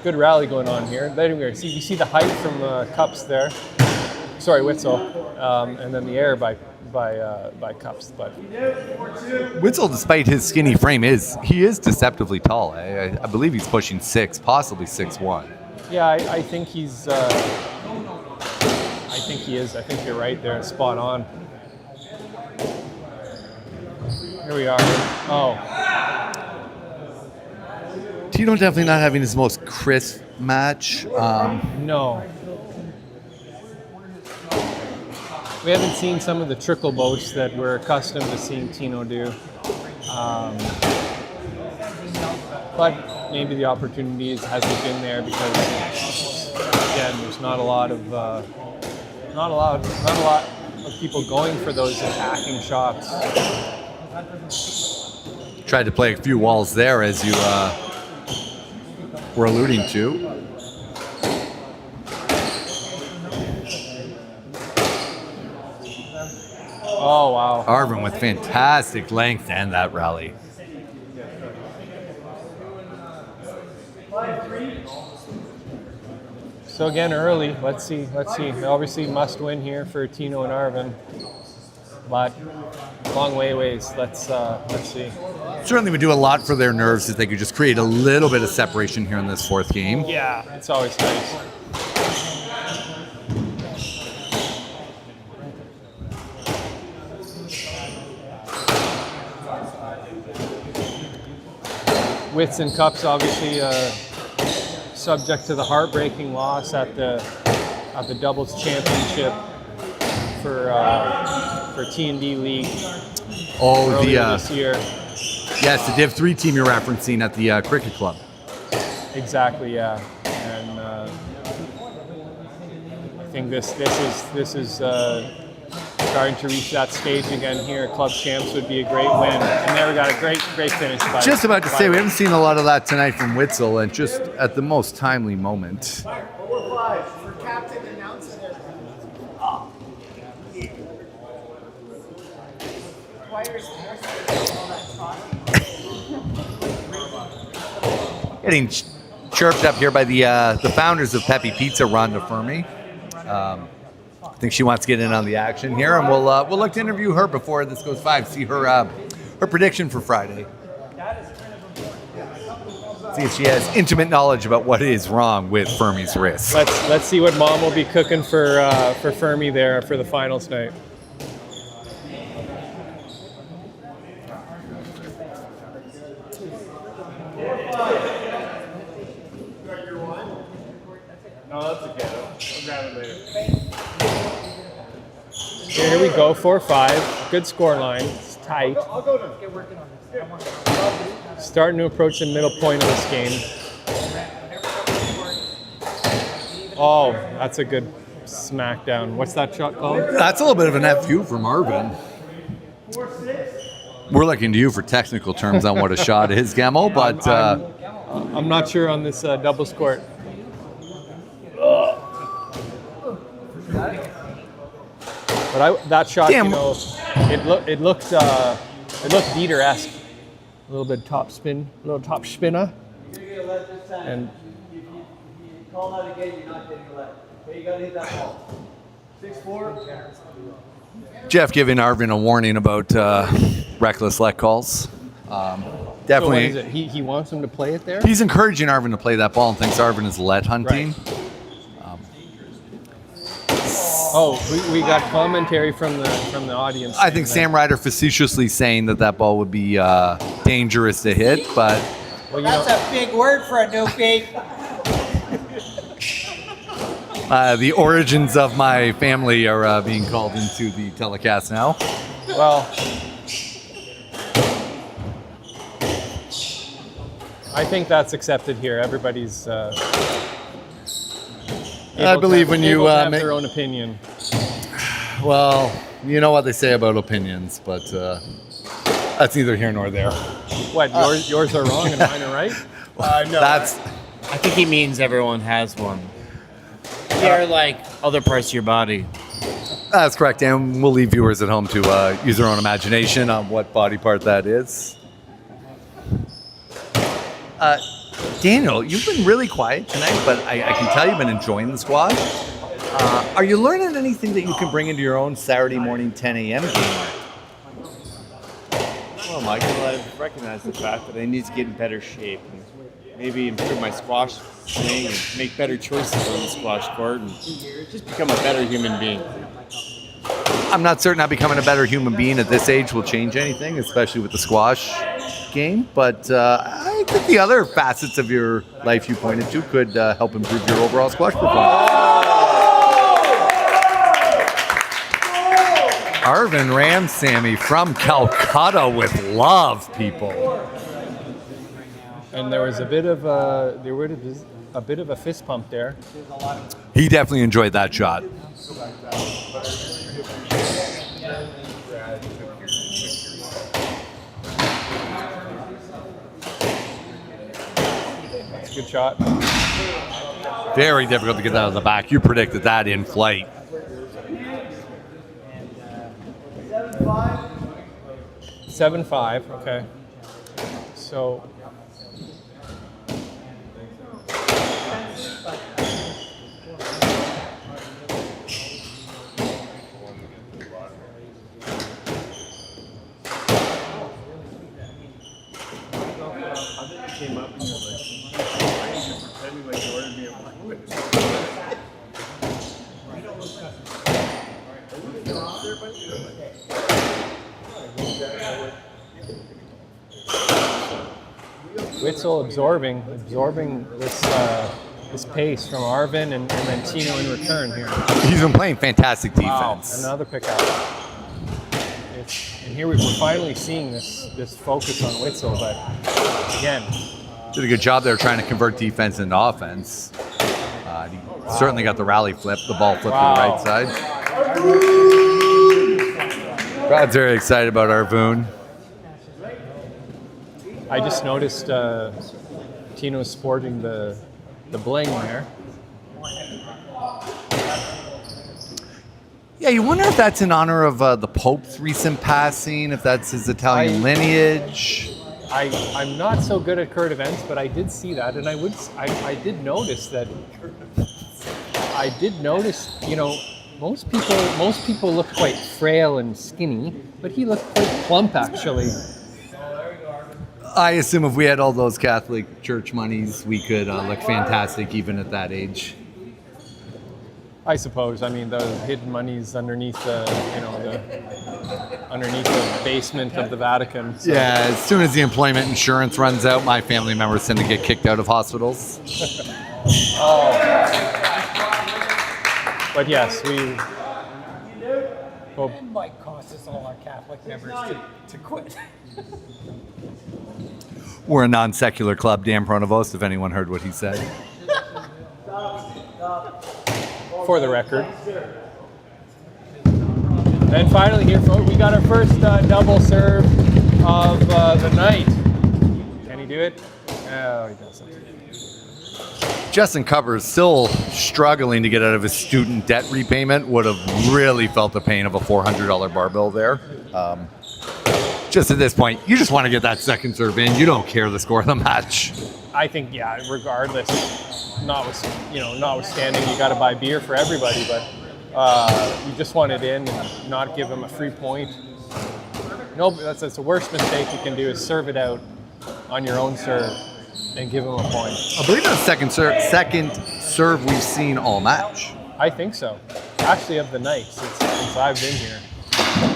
good rally going on here. Anyway, you see the height from Cups there. Sorry, Witzel, and then the air by Cups. But Witzel, despite his skinny frame, is deceptively tall. I believe he's pushing 6, possibly 6'1". Yeah, I think he's. I think he is. I think you're right there, spot on. Here we are. Oh. Tino definitely not having his most crisp match. No. We haven't seen some of the trickle boats that we're accustomed to seeing Tino do. But maybe the opportunity hasn't been there because, again, there's not a lot of people going for those attacking shots. Tried to play a few walls there, as you were alluding to. Oh, wow. Arvin with fantastic length and that rally. So again, early. Let's see. Obviously, must win here for Tino and Arvin, but long ways. Let's see. Certainly would do a lot for their nerves if they could just create a little bit of separation here in this fourth game. Yeah, it's always nice. Wits and Cups obviously subject to the heartbreaking loss at the doubles championship for T&D League earlier this year. Yes, the Div 3 team you're referencing at the cricket club. Exactly, yeah. And I think this is starting to reach that stage again here. Club champs would be a great win, and there we got a great finish. Just about to say, we haven't seen a lot of that tonight from Witzel, and just at the most timely moment. For captain announcer. Getting chirped up here by the founders of Pepe Pizza, Rhonda Fermi. I think she wants to get in on the action here, and we'll look to interview her before this goes 5. See her prediction for Friday. See if she has intimate knowledge about what is wrong with Fermi's wrist. Let's see what Mom will be cooking for Fermi there for the finals night. No, that's okay. I'll grab it later. Here we go, 4-5. Good score line. It's tight. Starting to approach the middle point of this game. Oh, that's a good smackdown. What's that shot called? That's a little bit of an FU from Arvin. We're looking to you for technical terms on what a shot is, Gemmel, but I'm not sure on this doubles court. But that shot, Damn. you know, it looked Dieter-esque. A little bit top spin, a little top spinner. And you call that again, you're not getting a let. Okay, you gotta hit that ball. 6-4. Jeff giving Arvin a warning about reckless let calls. Definitely. So what is it? He wants him to play it there? He's encouraging Arvin to play that ball and thinks Arvin is let hunting. Right. We got commentary from the audience. I think Sam Ryder facetiously saying that ball would be dangerous to hit, but Well, that's a big word for a newbie. the origins of my family are being called into the telecast now. Well, I think that's accepted here. Everybody's. I believe when you have make their own opinion. Well, you know what they say about opinions, but that's neither here nor there. What? Yours are wrong and mine are right? No, I think he means everyone has one. They're like other parts of your body. That's correct, and we'll leave viewers at home to use their own imagination on what body part that is. Daniel, you've been really quiet tonight, but I can tell you've been enjoying the squad. Are you learning anything that you can bring into your own Saturday morning 10 a.m. game? Well, Michael, I've recognized the fact that I need to get in better shape and maybe improve my squash swing and make better choices on the squash court and just become a better human being. I'm not certain how becoming a better human being at this age will change anything, especially with the squash game, but I think the other facets of your life you pointed to could help improve your overall squash performance. Arvin Ramasamy from Calcutta with love, people. And there was a bit of a fist pump there. He definitely enjoyed that shot. That's a good shot. Very difficult to get that out of the back. You predicted that in flight. 7-5. 7-5. Okay. So Witzel absorbing this pace from Arvin and then Tino in return here. He's been playing fantastic defense. Wow, another pickup. And here we're finally seeing this focus on Witzel, but again, Did a good job there trying to convert defense into offense. He certainly got the rally flip, the ball flip to the right side. Crowd's very excited about Arvoon. I just noticed Tino sporting the bling there. Yeah, you wonder if that's in honor of the Pope's recent passing, if that's his Italian lineage. I'm not so good at current events, but I did see that, and I did notice, you know, most people look quite frail and skinny, but he looked quite plump actually. I assume if we had all those Catholic Church monies, we could look fantastic even at that age. I suppose. I mean, the hidden money's underneath underneath the basement of the Vatican. So. Yeah, as soon as the employment insurance runs out, my family members tend to get kicked out of hospitals. Oh. But yes, It might cost us all our Catholic members to quit. We're a non-secular club, Dan Pronovost, if anyone heard what he said. for the record. And finally here, folks, we got our first double serve of the night. Can he do it? Oh, he doesn't. Justin Kuppers, still struggling to get out of his student debt repayment, would have really felt the pain of a $400 bar bill there. Just at this point, you just want to get that second serve in. You don't care the score of the match. I think, yeah, regardless, notwithstanding, you got to buy beer for everybody, but you just want it in and not give them a free point. No, that's the worst mistake you can do is serve it out on your own serve and give them a point. I believe that's the second serve we've seen all match. I think so. Actually, of the night since I've been here.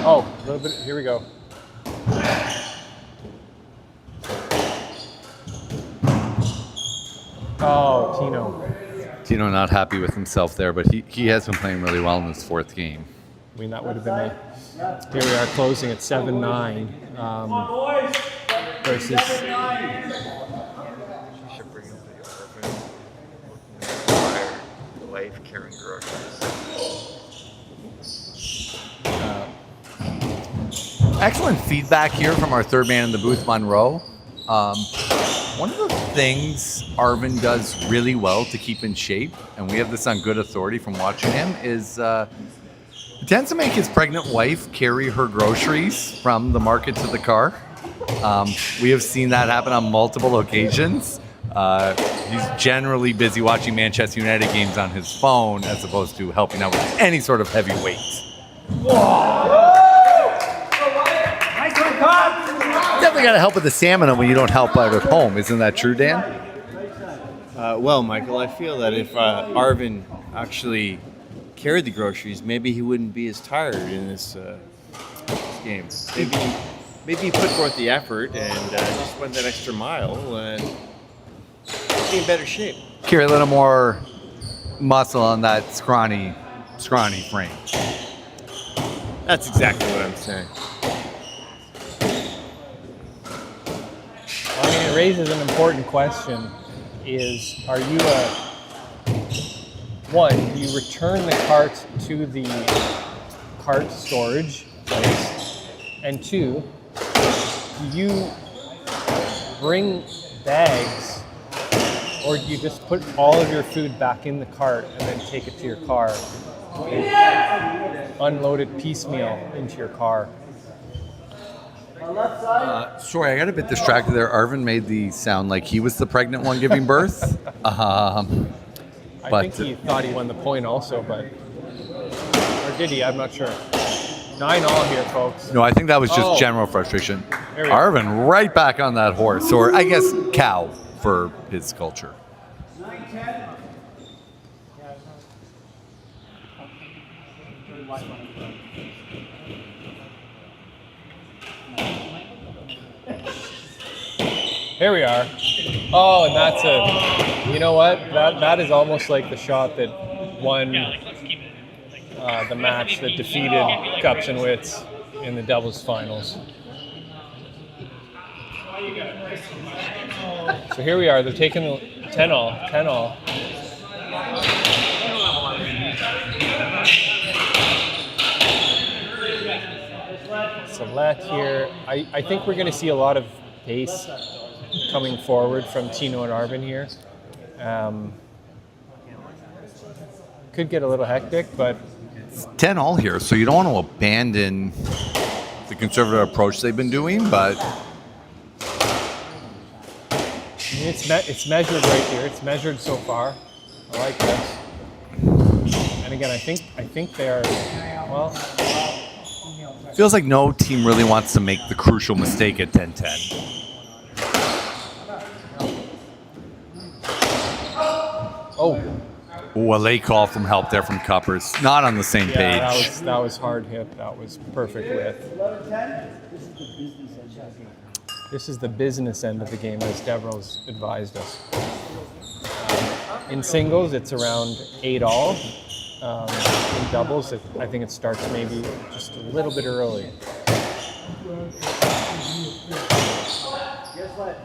Oh, a little bit. Here we go. Oh, Tino not happy with himself there, but he has been playing really well in his fourth game. I mean, that would have been here we are closing at 7-9 versus. Wife carrying groceries. Excellent feedback here from our third man in the booth, Monroe. One of the things Arvin does really well to keep in shape, and we have this on good authority from watching him, is he tends to make his pregnant wife carry her groceries from the market to the car. We have seen that happen on multiple occasions. He's generally busy watching Manchester United games on his phone as opposed to helping out with any sort of heavy weight. Definitely got to help with the stamina when you don't help out at home. Isn't that true, Dan? Well, Michael, I feel that if Arvin actually carried the groceries, maybe he wouldn't be as tired in this game. Maybe he put forth the effort and just went that extra mile and be in better shape. Carry a little more muscle on that scrawny frame. That's exactly what I'm saying. I mean, it raises an important question: is do you return the cart to the cart storage place, and two, do you bring bags? Or do you just put all of your food back in the cart and then take it to your car? Unloaded piecemeal into your car. Sorry, I got a bit distracted there. Arvin made the sound like he was the pregnant one giving birth. I think he thought he won the point also, but... Or did he? I'm not sure. 9-all here, folks. No, I think that was just general frustration. Arvin right back on that horse, or I guess cow for his culture. 9-10. Here we are. Oh, and that's you know what? That is almost like the shot that won the match that defeated Kuppers and Witz in the doubles finals. So here we are. They're taking the 10-all. So let here. I think we're going to see a lot of pace coming forward from Tino and Arvin here. Could get a little hectic, but 10 all here, so you don't want to abandon the conservative approach they've been doing, but it's measured right here. It's measured so far. I like this. And again, I think they are, well, feels like no team really wants to make the crucial mistake at 10-10. Oh, a late call from help there from Kuppers. Not on the same page. That was hard hit. That was perfect width. 11-10. This is the business end of the game. This is the business end of the game, as Deverell's advised us. In singles, it's around 8-all. In doubles, I think it starts maybe just a little bit early. Guess what?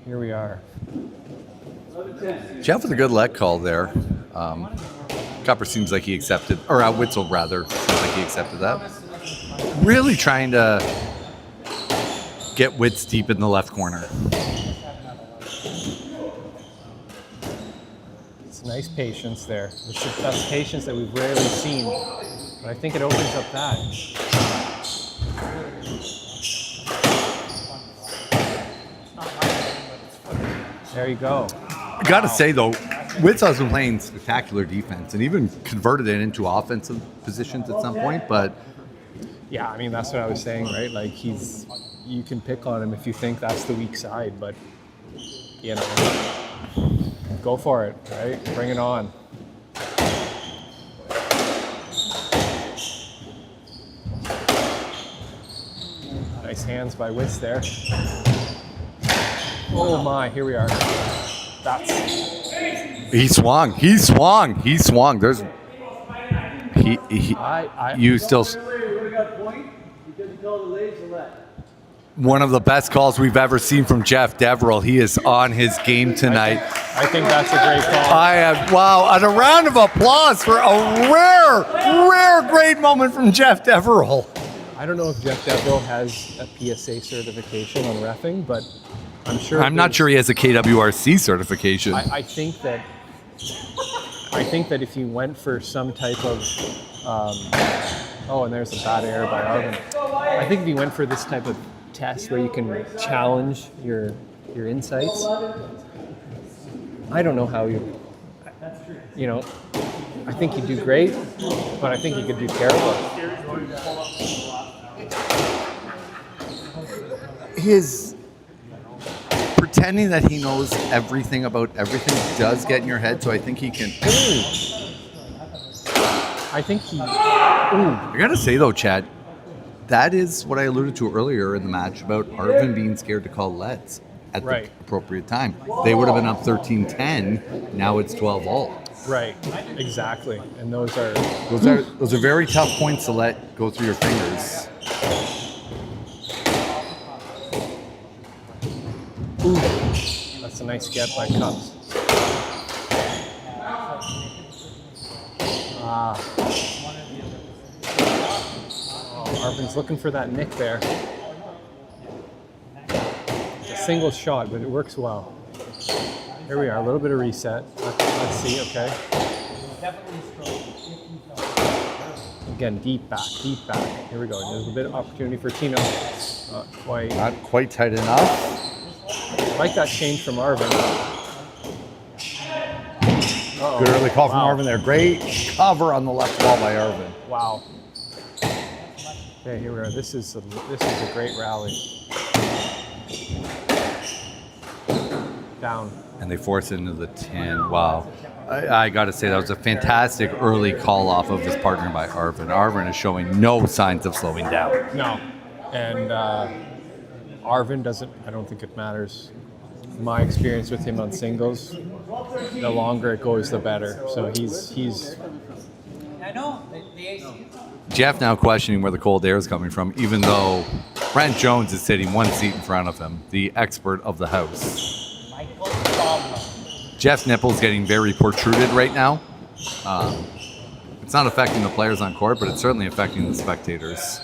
Here we are. 11-10. Jeff with a good let call there. Kuppers seems like he accepted, or Witzel rather, seems like he accepted that. Really trying to get Witz deep in the left corner. It's nice patience there. That's patience that we've rarely seen. But I think it opens up that. There you go. Got to say, though, Witzel has been playing spectacular defense and even converted it into offensive positions at some point, but Yeah, I mean, that's what I was saying, right? Like, you can pick on him if you think that's the weak side, but, you know, go for it, right? Bring it on. Nice hands by Witz there. Oh my, here we are. he swung. There's you still. Wait, we got a point because you called the late select. One of the best calls we've ever seen from Jeff Deverell. He is on his game tonight. I think that's a great call. Wow, and a round of applause for a rare, great moment from Jeff Deverell. I don't know if Jeff Deverell has a PSA certification on reffing, but I'm sure. I'm not sure he has a KWRC certification. I think that if he went for some type of, and there's a bad error by Arvin. I think if he went for this type of test where you can challenge your insights, I don't know how I think he'd do great, but I think he could do terrible. His pretending that he knows everything about everything does get in your head, so I think he can. I think he. I gotta say though, Chad, that is what I alluded to earlier in the match about Arvin being scared to call lets at the appropriate time. They would have been up 13-10. Now it's 12-all. Right, exactly, and those are very tough points to let go through your fingers. Ooh, that's a nice get by Kuppers. Arvin's looking for that nick there. It's a single shot, but it works well. Here we are, a little bit of reset. Let's see, okay. Again, deep back. Here we go. There's a bit of opportunity for Tino. Not quite tight enough. I like that change from Arvin. Good early call from Arvin there. Great cover on the left wall by Arvin. Wow. Okay, here we are. This is a great rally. Down. And they force it into the 10. Wow. I got to say, that was a fantastic early call off of his partner by Arvin. Arvin is showing no signs of slowing down. No. And Arvin doesn't. I don't think it matters. My experience with him on singles, the longer it goes, the better. So he's. I know. The AC. Jeff now questioning where the cold air is coming from, even though Brent Jones is sitting one seat in front of him, the expert of the house. Jeff's nipple's getting very protruded right now. It's not affecting the players on court, but it's certainly affecting the spectators.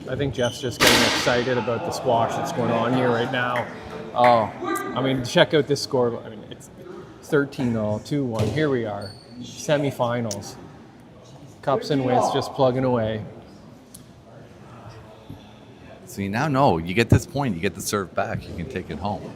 I think Jeff's just getting excited about the squash that's going on here right now. Oh, I mean, check out this score. I mean, it's 13-all, 2-1. Here we are, semifinals. Cups and Wits just plugging away. So you now know, you get this point, you get the serve back, you can take it home.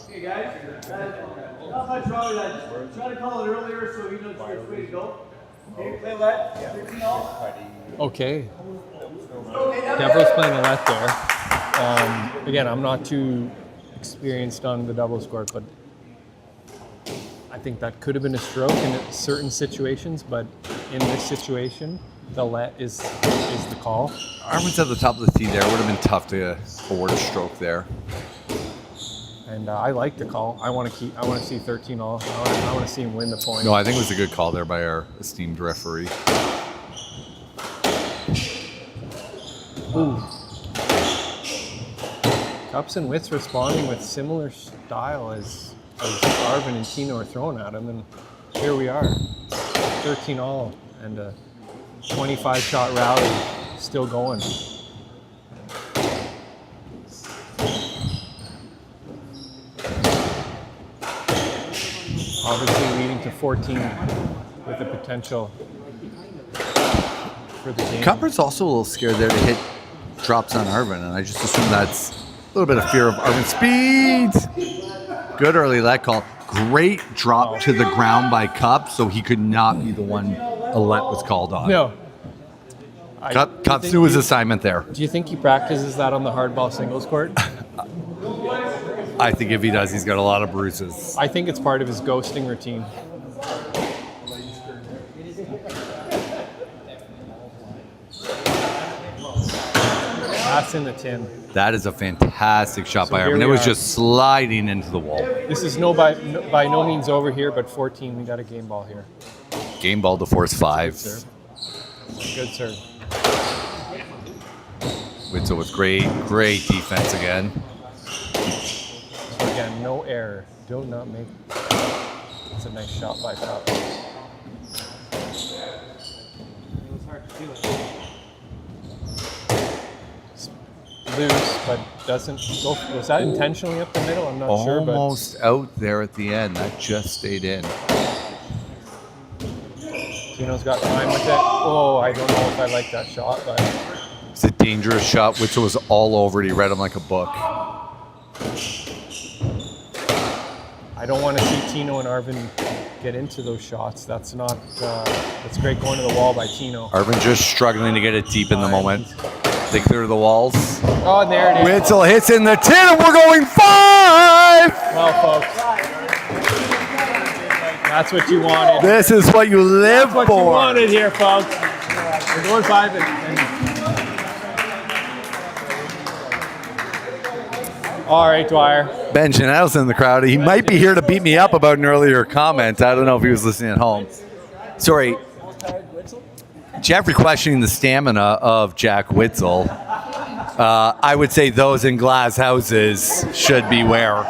Hey guys, not much wrong with that. Just try to call it earlier so you know which way to go. Okay, play left. 13-all. Okay. Deborah's playing a left there. Again, I'm not too experienced on the doubles court, but I think that could have been a stroke in certain situations, but in this situation, the let is the call. Armin's at the top of the tee there. It would have been tough to award a stroke there. And I like the call. I want to see 13 all. I want to see him win the point. No, I think it was a good call there by our esteemed referee. Ooh. Cups and Wits responding with similar style as Arvin and Tino are throwing at him, and here we are, 13 all and a 25-shot rally still going. Obviously leading to 14 with the potential for the game. Kuppers also a little scared there to hit drops on Arvin, and I just assume that's a little bit of fear of Arvin's speed. Good early let call. Great drop to the ground by Cup, so he could not be the one a let was called on. No. Cups knew his assignment there. Do you think he practices that on the hardball singles court? I think if he does, he's got a lot of bruises. I think it's part of his ghosting routine. That's in the tin. That is a fantastic shot by here Arvin. we It was are. just sliding into the wall. This is by no means over here, but 14, we got a game ball here. Game ball to force 5. Good serve. Witzel with great defense again. So again, no error. Do not make. It's a nice shot by Cup. It was hard to do it. Loose, but doesn't go. Was that intentionally up the middle? I'm not sure. Almost out there at the end. That just stayed in. Tino's got time with it. Oh, I don't know if I like that shot, but It's a dangerous shot. Witzel was all over it. He read him like a book. I don't want to see Tino and Arvin get into those shots. That's not. It's great going to the wall by Tino. Arvin just struggling to get it deep in the moment. They clear the walls. Oh, and there it is. Witzel hits in the 10, and we're going 5! Well, folks, that's what you wanted. This is what you live That's what for. you wanted here, folks. We're going 5 and all right, Dwyer. Ben Janelle's in the crowd. He might be here to beat me up about an earlier comment. I don't know if he was listening at home. Sorry. Jeffrey questioning the stamina of Jack Witzel. I would say those in glass houses should beware.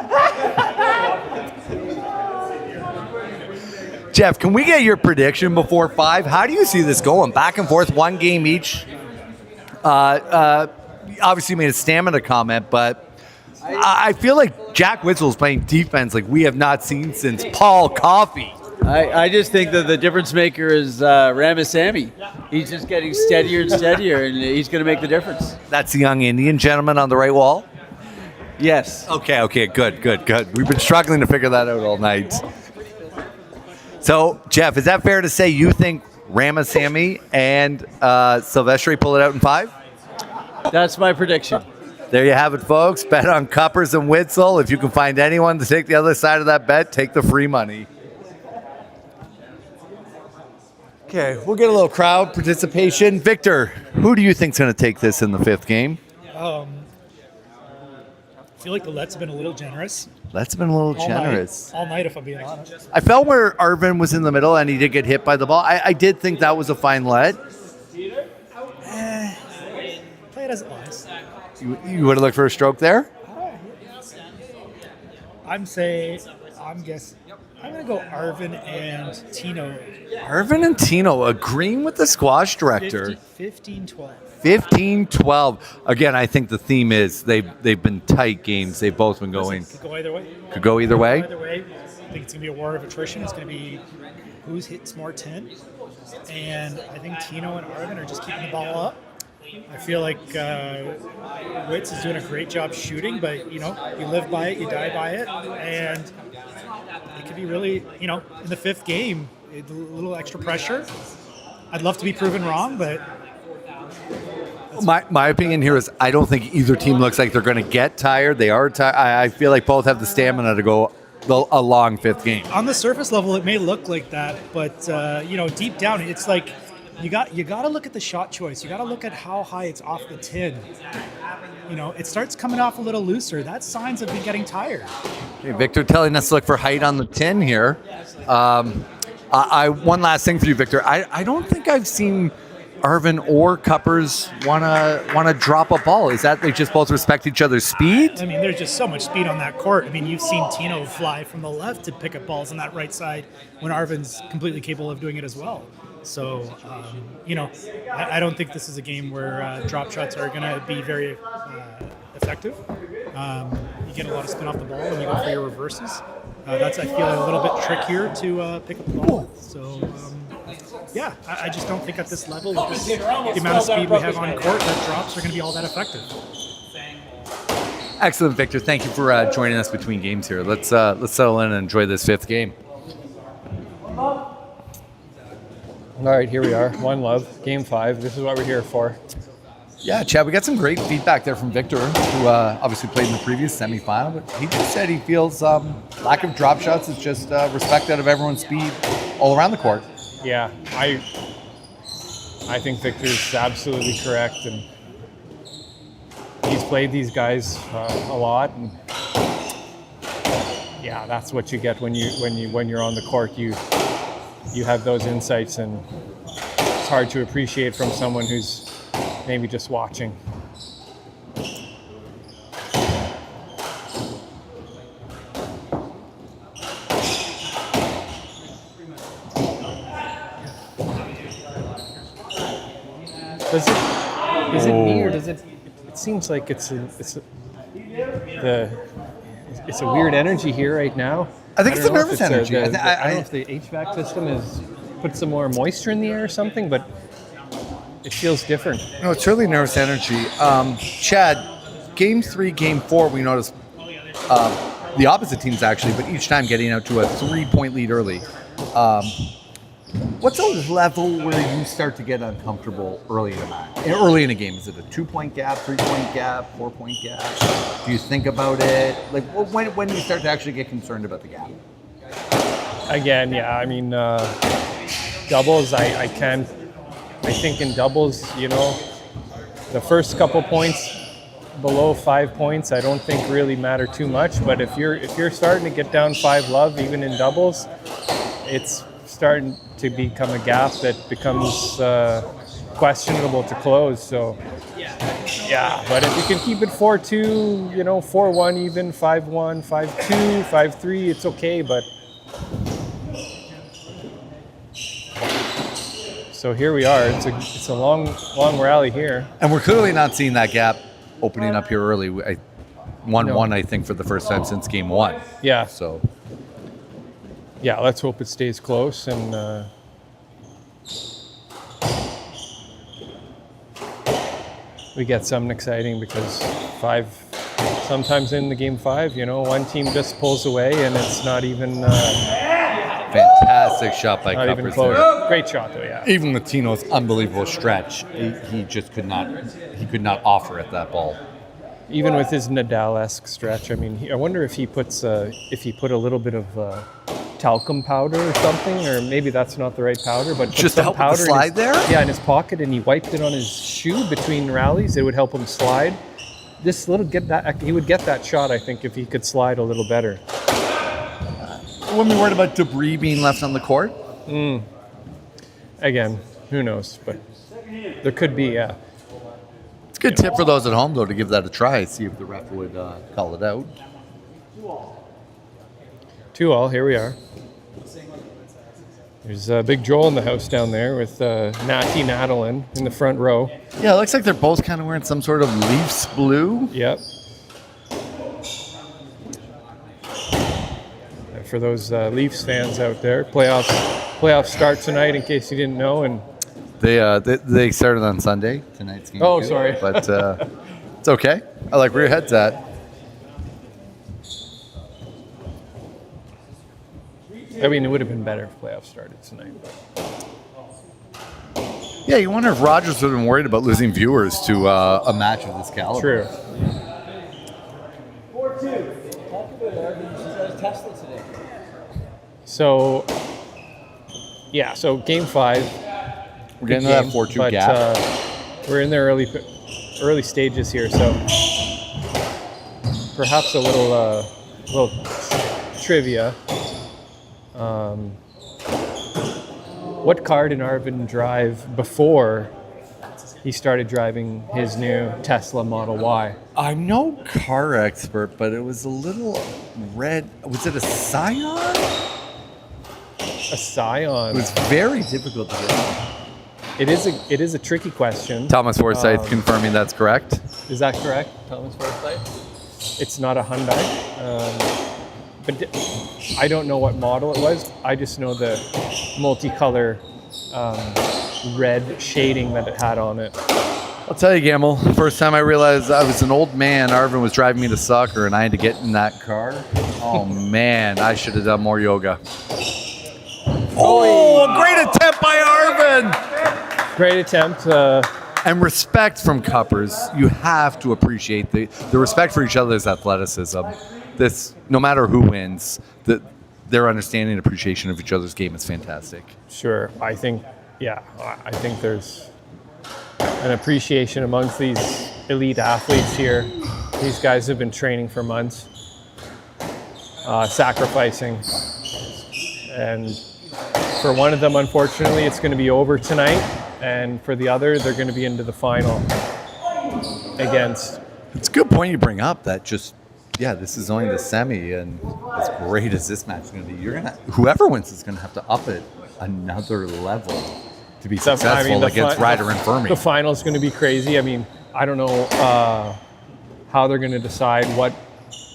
Jeff, can we get your prediction before 5? How do you see this going? Back and forth, one game each. Obviously, you made a stamina comment, but I feel like Jack Witzel is playing defense like we have not seen since Paul Coffey. I just think that the difference maker is Ramasamy. He's just getting steadier and steadier, and he's going to make the difference. That's the young Indian gentleman on the right wall? Yes. Okay, good. We've been struggling to figure that out all night. So, Jeff, is that fair to say you think Ramasamy and Silvestri pull it out in 5? That's my prediction. There you have it, folks. Bet on Kuppers and Witzel. If you can find anyone to take the other side of that bet, take the free money. Okay, we'll get a little crowd participation. Victor, who do you think's going to take this in the 5th game? I feel like the let's have been a little generous. That's been a little generous. All night, if I'm being honest. I felt where Arvin was in the middle and he did get hit by the ball. I did think that was a fine let. Play it as it lies. You would have looked for a stroke there? I'm going to go Arvin and Tino. Arvin and Tino agreeing with the squash director. 15-12. 15-12. Again, I think the theme is they've been tight games. They've both been going. Could go either way. Could go either way. Either way. I think it's going to be a war of attrition. It's going to be who's hits more 10. And I think Tino and Arvin are just keeping the ball up. I feel like Witz is doing a great job shooting, but, you live by it, you die by it. And it could be really, in the 5th game, a little extra pressure. I'd love to be proven wrong, but... My opinion here is I don't think either team looks like they're going to get tired. They are tired. I feel like both have the stamina to go a long 5th game. On the surface level, it may look like that, but, deep down, it's like... You got to look at the shot choice. You got to look at how high it's off the tin. It starts coming off a little looser. That's signs of me getting tired. Okay, Victor telling us to look for height on the tin here. One last thing for you, Victor. I don't think I've seen Arvin or Kuppers want to drop a ball. Is that they just both respect each other's speed? I mean, there's just so much speed on that court. I mean, you've seen Tino fly from the left to pick up balls on that right side when Arvin's completely capable of doing it as well. So, I don't think this is a game where drop shots are going to be very effective. You get a lot of spin off the ball when you go for your reverses. That's, I feel, a little bit trickier to pick up the ball with. So, I just don't think at this level, with the amount of speed we have on court, that drops are going to be all that effective. Excellent, Victor. Thank you for joining us between games here. Let's settle in and enjoy this 5th game. All right, here we are. One love, game 5. This is what we're here for. Yeah, Chad, we got some great feedback there from Victor, who obviously played in the previous semifinal, but he just said he feels lack of drop shots is just respect out of everyone's speed all around the court. Yeah, I think Victor's absolutely correct, and he's played these guys a lot, and yeah, that's what you get when you're on the court. You have those insights, and it's hard to appreciate from someone who's maybe just watching. Is it me, or does it? It seems like it's a weird energy here right now. I think it's a nervous energy. I don't know if the HVAC system has put some more moisture in the air or something, but it feels different. No, it's really nervous energy. Chad, game 3, game 4, we noticed the opposite teams actually, but each time getting out to a 3-point lead early. What's a level where you start to get uncomfortable early in a match? Early in a game, is it a 2-point gap, 3-point gap, 4-point gap? Do you think about it? Like when do you start to actually get concerned about the gap? Again, yeah. I mean, doubles. I think in doubles, the first couple points below 5 points, I don't think really matter too much. But if you're starting to get down 5 love, even in doubles, it's starting to become a gap that becomes questionable to close. So, yeah. But if you can keep it 4-2, 4-1 even, 5-1, 5-2, 5-3, it's okay. But so here we are. It's a long rally here, and we're clearly not seeing that gap opening up here early. 1-1, I think, for the first time since game 1. Yeah. So. Yeah, let's hope it stays close, and we get something exciting, because sometimes in the game 5, one team just pulls away and it's not even Fantastic shot by Not even Kuppers close. there. Great shot though, yeah. Even with Tino's unbelievable stretch, he just could not offer at that ball. Even with his Nadal-esque stretch, I mean, I wonder if he put a little bit of talcum powder or something, or maybe that's not the right powder, but Just some to help with the powder slide there? Yeah, in his pocket, and he wiped it on his shoe between rallies. It would help him slide. He would get that shot, I think, if he could slide a little better. When we worried about debris being left on the court? Again, who knows? But there could be, yeah. It's a good tip for those at home, though, to give that a try, see if the ref would call it out. 2-2, here we are. There's Big Joel in the house down there with Natty Nadalin in the front row. Yeah, it looks like they're both kind of wearing some sort of Leafs blue. Yep. And for those Leafs fans out there, playoffs start tonight, in case you didn't know, and They started on Sunday, tonight's game. Oh, sorry. But it's okay. I like where your head's at. I mean, it would have been better if playoffs started tonight. Yeah, you wonder if Rogers would have been worried about losing viewers to a match of this caliber. True. 4-2. Talk about Arvin. Tesla today. So, yeah, so game 5. We're getting to that 4-2 gap. We're in the early stages here, so perhaps a little trivia. What car did Arvin drive before he started driving his new Tesla Model Y? I'm no car expert, but it was a little red. Was it a Scion? A Scion. It was very difficult to get. It is a tricky question. Thomas Forsyth confirming that's correct. Is that correct, Thomas Forsyth? It's not a Hyundai. But I don't know what model it was. I just know the multicolor red shading that it had on it. I'll tell you, Gamble, first time I realized I was an old man, Arvin was driving me to soccer, and I had to get in that car. Oh, man, I should have done more yoga. Oh, a great attempt by Arvin! Great attempt. And respect from Kuppers. You have to appreciate the respect for each other's athleticism. This, no matter who wins, their understanding and appreciation of each other's game is fantastic. Sure. I think there's an appreciation amongst these elite athletes here. These guys have been training for months, sacrificing. And for one of them, unfortunately, it's going to be over tonight. And for the other, they're going to be into the final against. It's a good point you bring up that this is only the semi, and as great as this match is going to be, whoever wins is going to have to up it another level to be successful against Ryder and Fermi. The final is going to be crazy. I mean, I don't know how they're going to decide what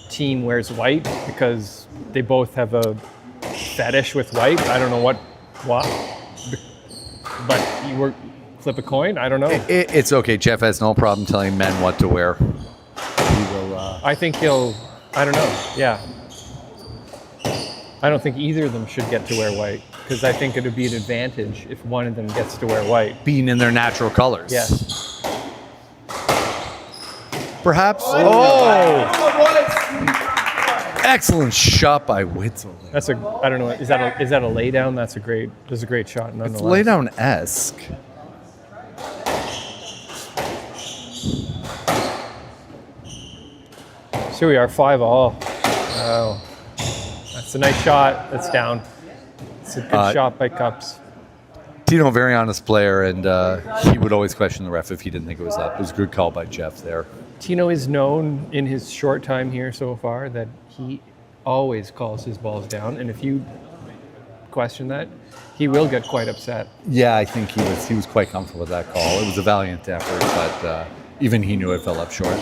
team wears white, because they both have a fetish with white. I don't know what, but you flip a coin. I don't know. It's okay. Jeff has no problem telling men what to wear. I think I don't know. Yeah. I don't think either of them should get to wear white, because I think it would be an advantage if one of them gets to wear white. Being in their natural colors. Yes. Perhaps. Oh! Excellent shot by Witzel. That's I don't know. Is that a lay down? That's a great shot nonetheless. It's lay down-esque. So we are 5-all. Oh, that's a nice shot. That's down. It's a good shot by Cups. Tino, very honest player, and he would always question the ref if he didn't think it was up. It was a good call by Jeff there. Tino is known in his short time here so far that he always calls his balls down, and if you question that, he will get quite upset. Yeah, I think he was quite comfortable with that call. It was a valiant effort, but even he knew it fell up short.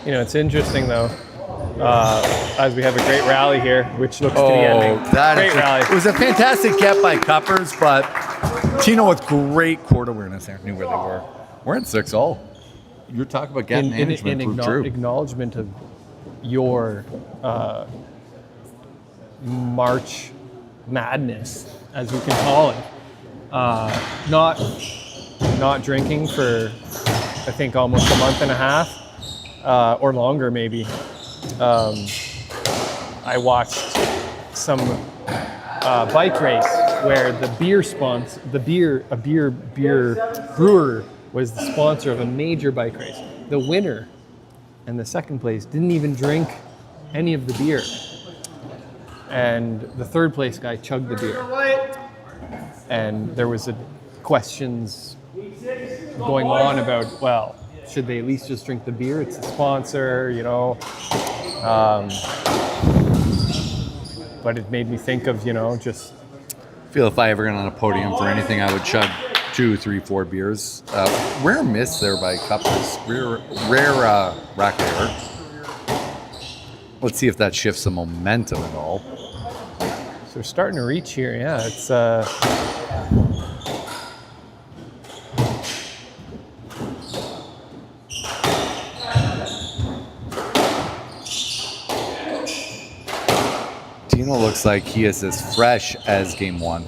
You know, it's interesting though. as we have a great rally here, which looks to be ending. Great rally. It was a fantastic get by Kuppers, but Tino with great court awareness there. Knew where they were. We're in 6-all. You're talking about getting management in prove true. acknowledgement of your March madness, as we can call it. Not drinking for, I think, almost a month and a half, or longer maybe. I watched some bike race where the beer brewer was the sponsor of a major bike race. The winner and the second place didn't even drink any of the beer. And the third place guy chugged the beer. And there was questions going on about, well, should they at least just drink the beer? It's a sponsor, you know. But it made me think of, you know, just... I feel if I ever got on a podium for anything, I would chug 2, 3, 4 beers. Rare miss there by Kuppers. Rare rack error. Let's see if that shifts the momentum at all. So we're starting to reach here. Yeah, it's... Tino looks like he is as fresh as game 1.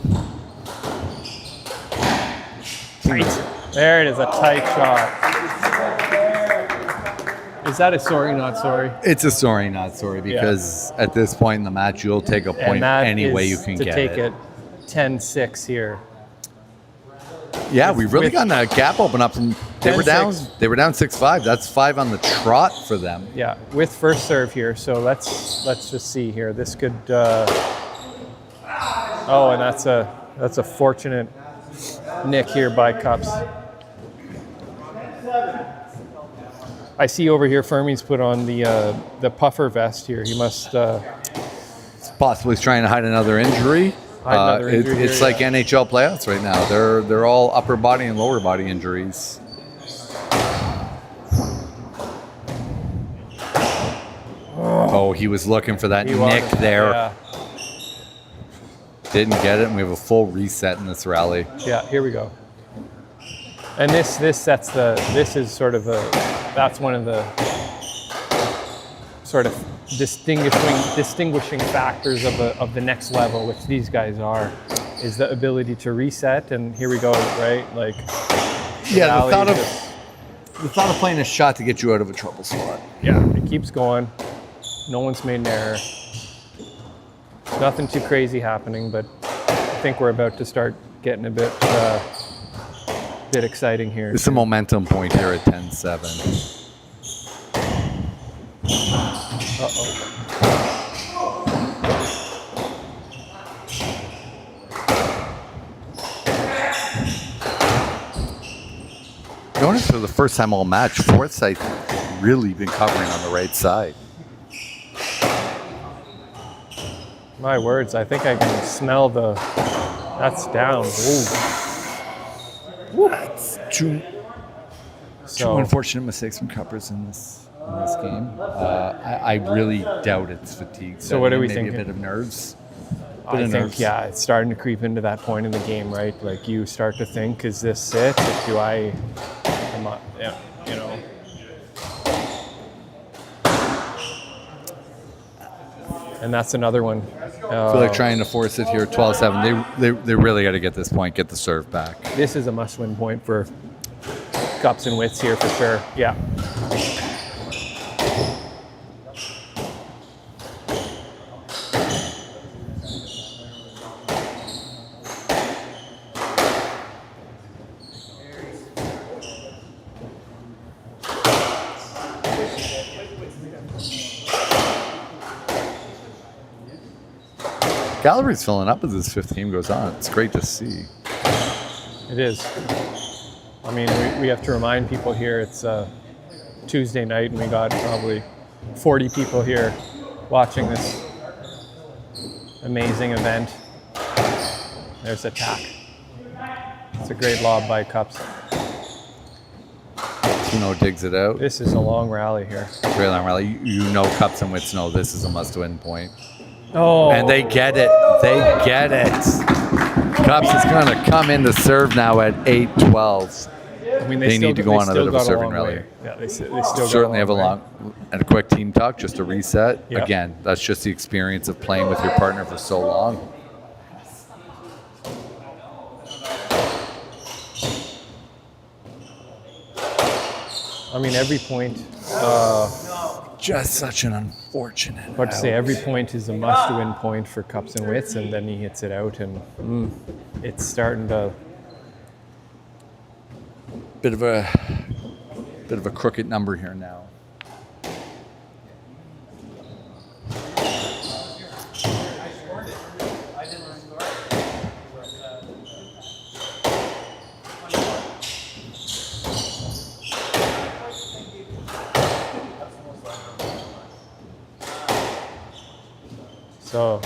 Tight. There it is, a tight shot. Is that a sorry, not sorry? It's a sorry, not sorry, because at this point in the match, you'll take a point any way you can get it. To take it 10-6 here. Yeah, we really got a gap open up from. They were down 6-5. That's 5 on the trot for them. Yeah, with first serve here. So let's just see here. This could. Oh, and that's a fortunate nick here by Cups. I see over here Fermi's put on the puffer vest here. He must possibly trying to hide another injury. It's like NHL playoffs right now. They're all upper body and lower body injuries. Oh, he was looking for that nick there. Yeah. Didn't get it, and we have a full reset in this rally. Yeah, here we go. And this sets this is sort of that's one of the sort of distinguishing factors of the next level, which these guys are, is the ability to reset. And here we go, right? Like, yeah, the thought of playing a shot to get you out of a trouble spot. Yeah, it keeps going. No one's made an error. Nothing too crazy happening, but I think we're about to start getting a bit exciting here. It's a momentum point here at 10-7. Going into the first time all match, Forsyth really been covering on the right side. My words, I think I can smell that's down. Ooh. That's two unfortunate mistakes from Kuppers in this game. I really doubt it's fatigue. So what are we maybe thinking? A bit of nerves. I think, yeah, it's starting to creep into that point in the game, right? Like, you start to think, is this it? You know. And that's another one. I feel like trying to force it here, 12-7. They really got to get this point, get the serve back. This is a must-win point for Cups and Wits here for sure. Yeah. Gallery's filling up as this fifth game goes on. It's great to see. It is. I mean, we have to remind people here it's Tuesday night and we got probably 40 people here watching this amazing event. There's attack. It's a great lob by Cups. Tino digs it out. This is a long rally here. Very long rally. You know Cups and Wits know this is a must-win point. Oh. And they get it. They get it. Cups is going to come in to serve now at 8-12. I mean, They need to go on a bit of a serving rally. Yeah, they still Certainly have a way. long and a quick team talk just to reset. Yeah. Again, that's just the experience of playing with your partner for so long. I mean, every point. Just such an unfortunate. What to say? Every point is a must-win point for Cups and Wits, and then he hits it out, and it's starting to. Bit of a crooked number here now. So.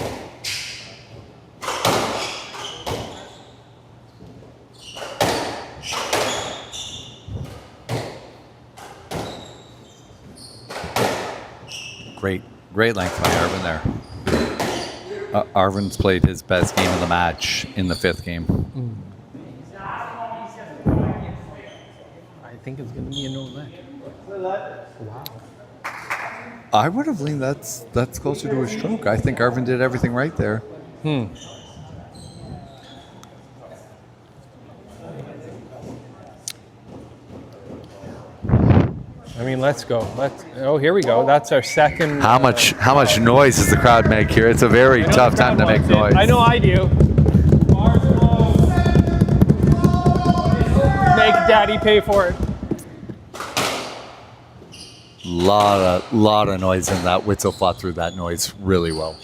Great length by Arvin there. Arvin's played his best game of the match in the 5th game. I think it's going to be a no let. Wow. I would have leaned that's closer to a stroke. I think Arvin did everything right there. I mean, let's go. Oh, here we go. That's our second. How much noise does the crowd make here? It's a very tough time to make noise. I know I do. Make Daddy pay for it. Lot of noise in that. Witzel fought through that noise really well.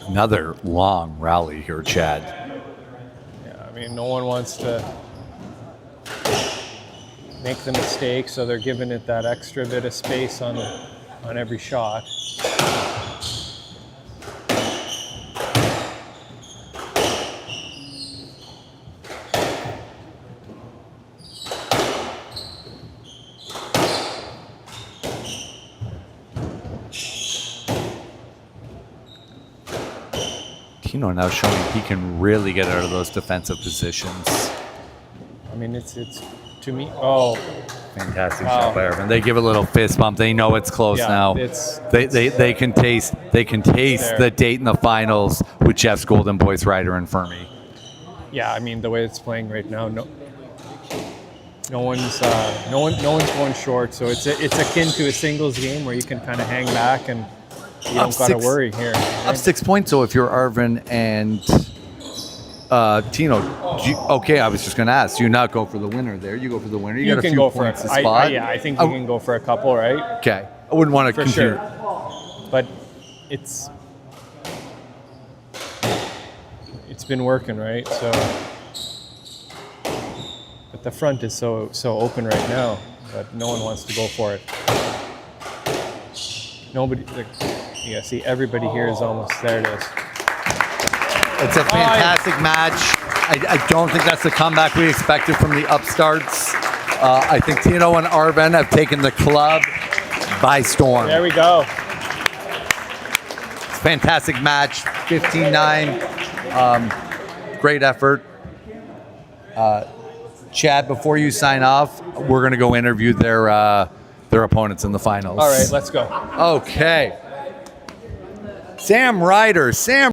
Another long rally here, Chad. Yeah, I mean, no one wants to make the mistake, so they're giving it that extra bit of space on every shot. Tino now showing he can really get out of those defensive positions. I mean, it's to me. Oh, fantastic shot by Irvin. They give a little fist bump. They know it's close now. They can taste the date in the finals with Jeff's Golden Boys Ryder and Fermi. Yeah, I mean the way it's playing right now, no one's going short. So it's akin to a singles game where you can kind of hang back and you don't got to worry here. Right? Up 6 points. So if you're Arvin and Tino, I was just going to ask. Do you not go for the winner there? You go for the winner. You got a can few go for points it. to spot. I think you can go for a couple, right? Okay. I wouldn't want to for continue. Sure. But it's been working, right? So, but the front is so open right now that no one wants to go for it. Nobody. Yeah, see, everybody here is almost there. It is. It's a fantastic match. I don't think that's the comeback we expected from the upstarts. I think Tino and Arvin have taken the club by storm. There we go. Fantastic match, 15-9. Great effort. Chad, before you sign off, we're going to go interview their opponents in the finals. All right, let's go. Okay. Sam Ryder.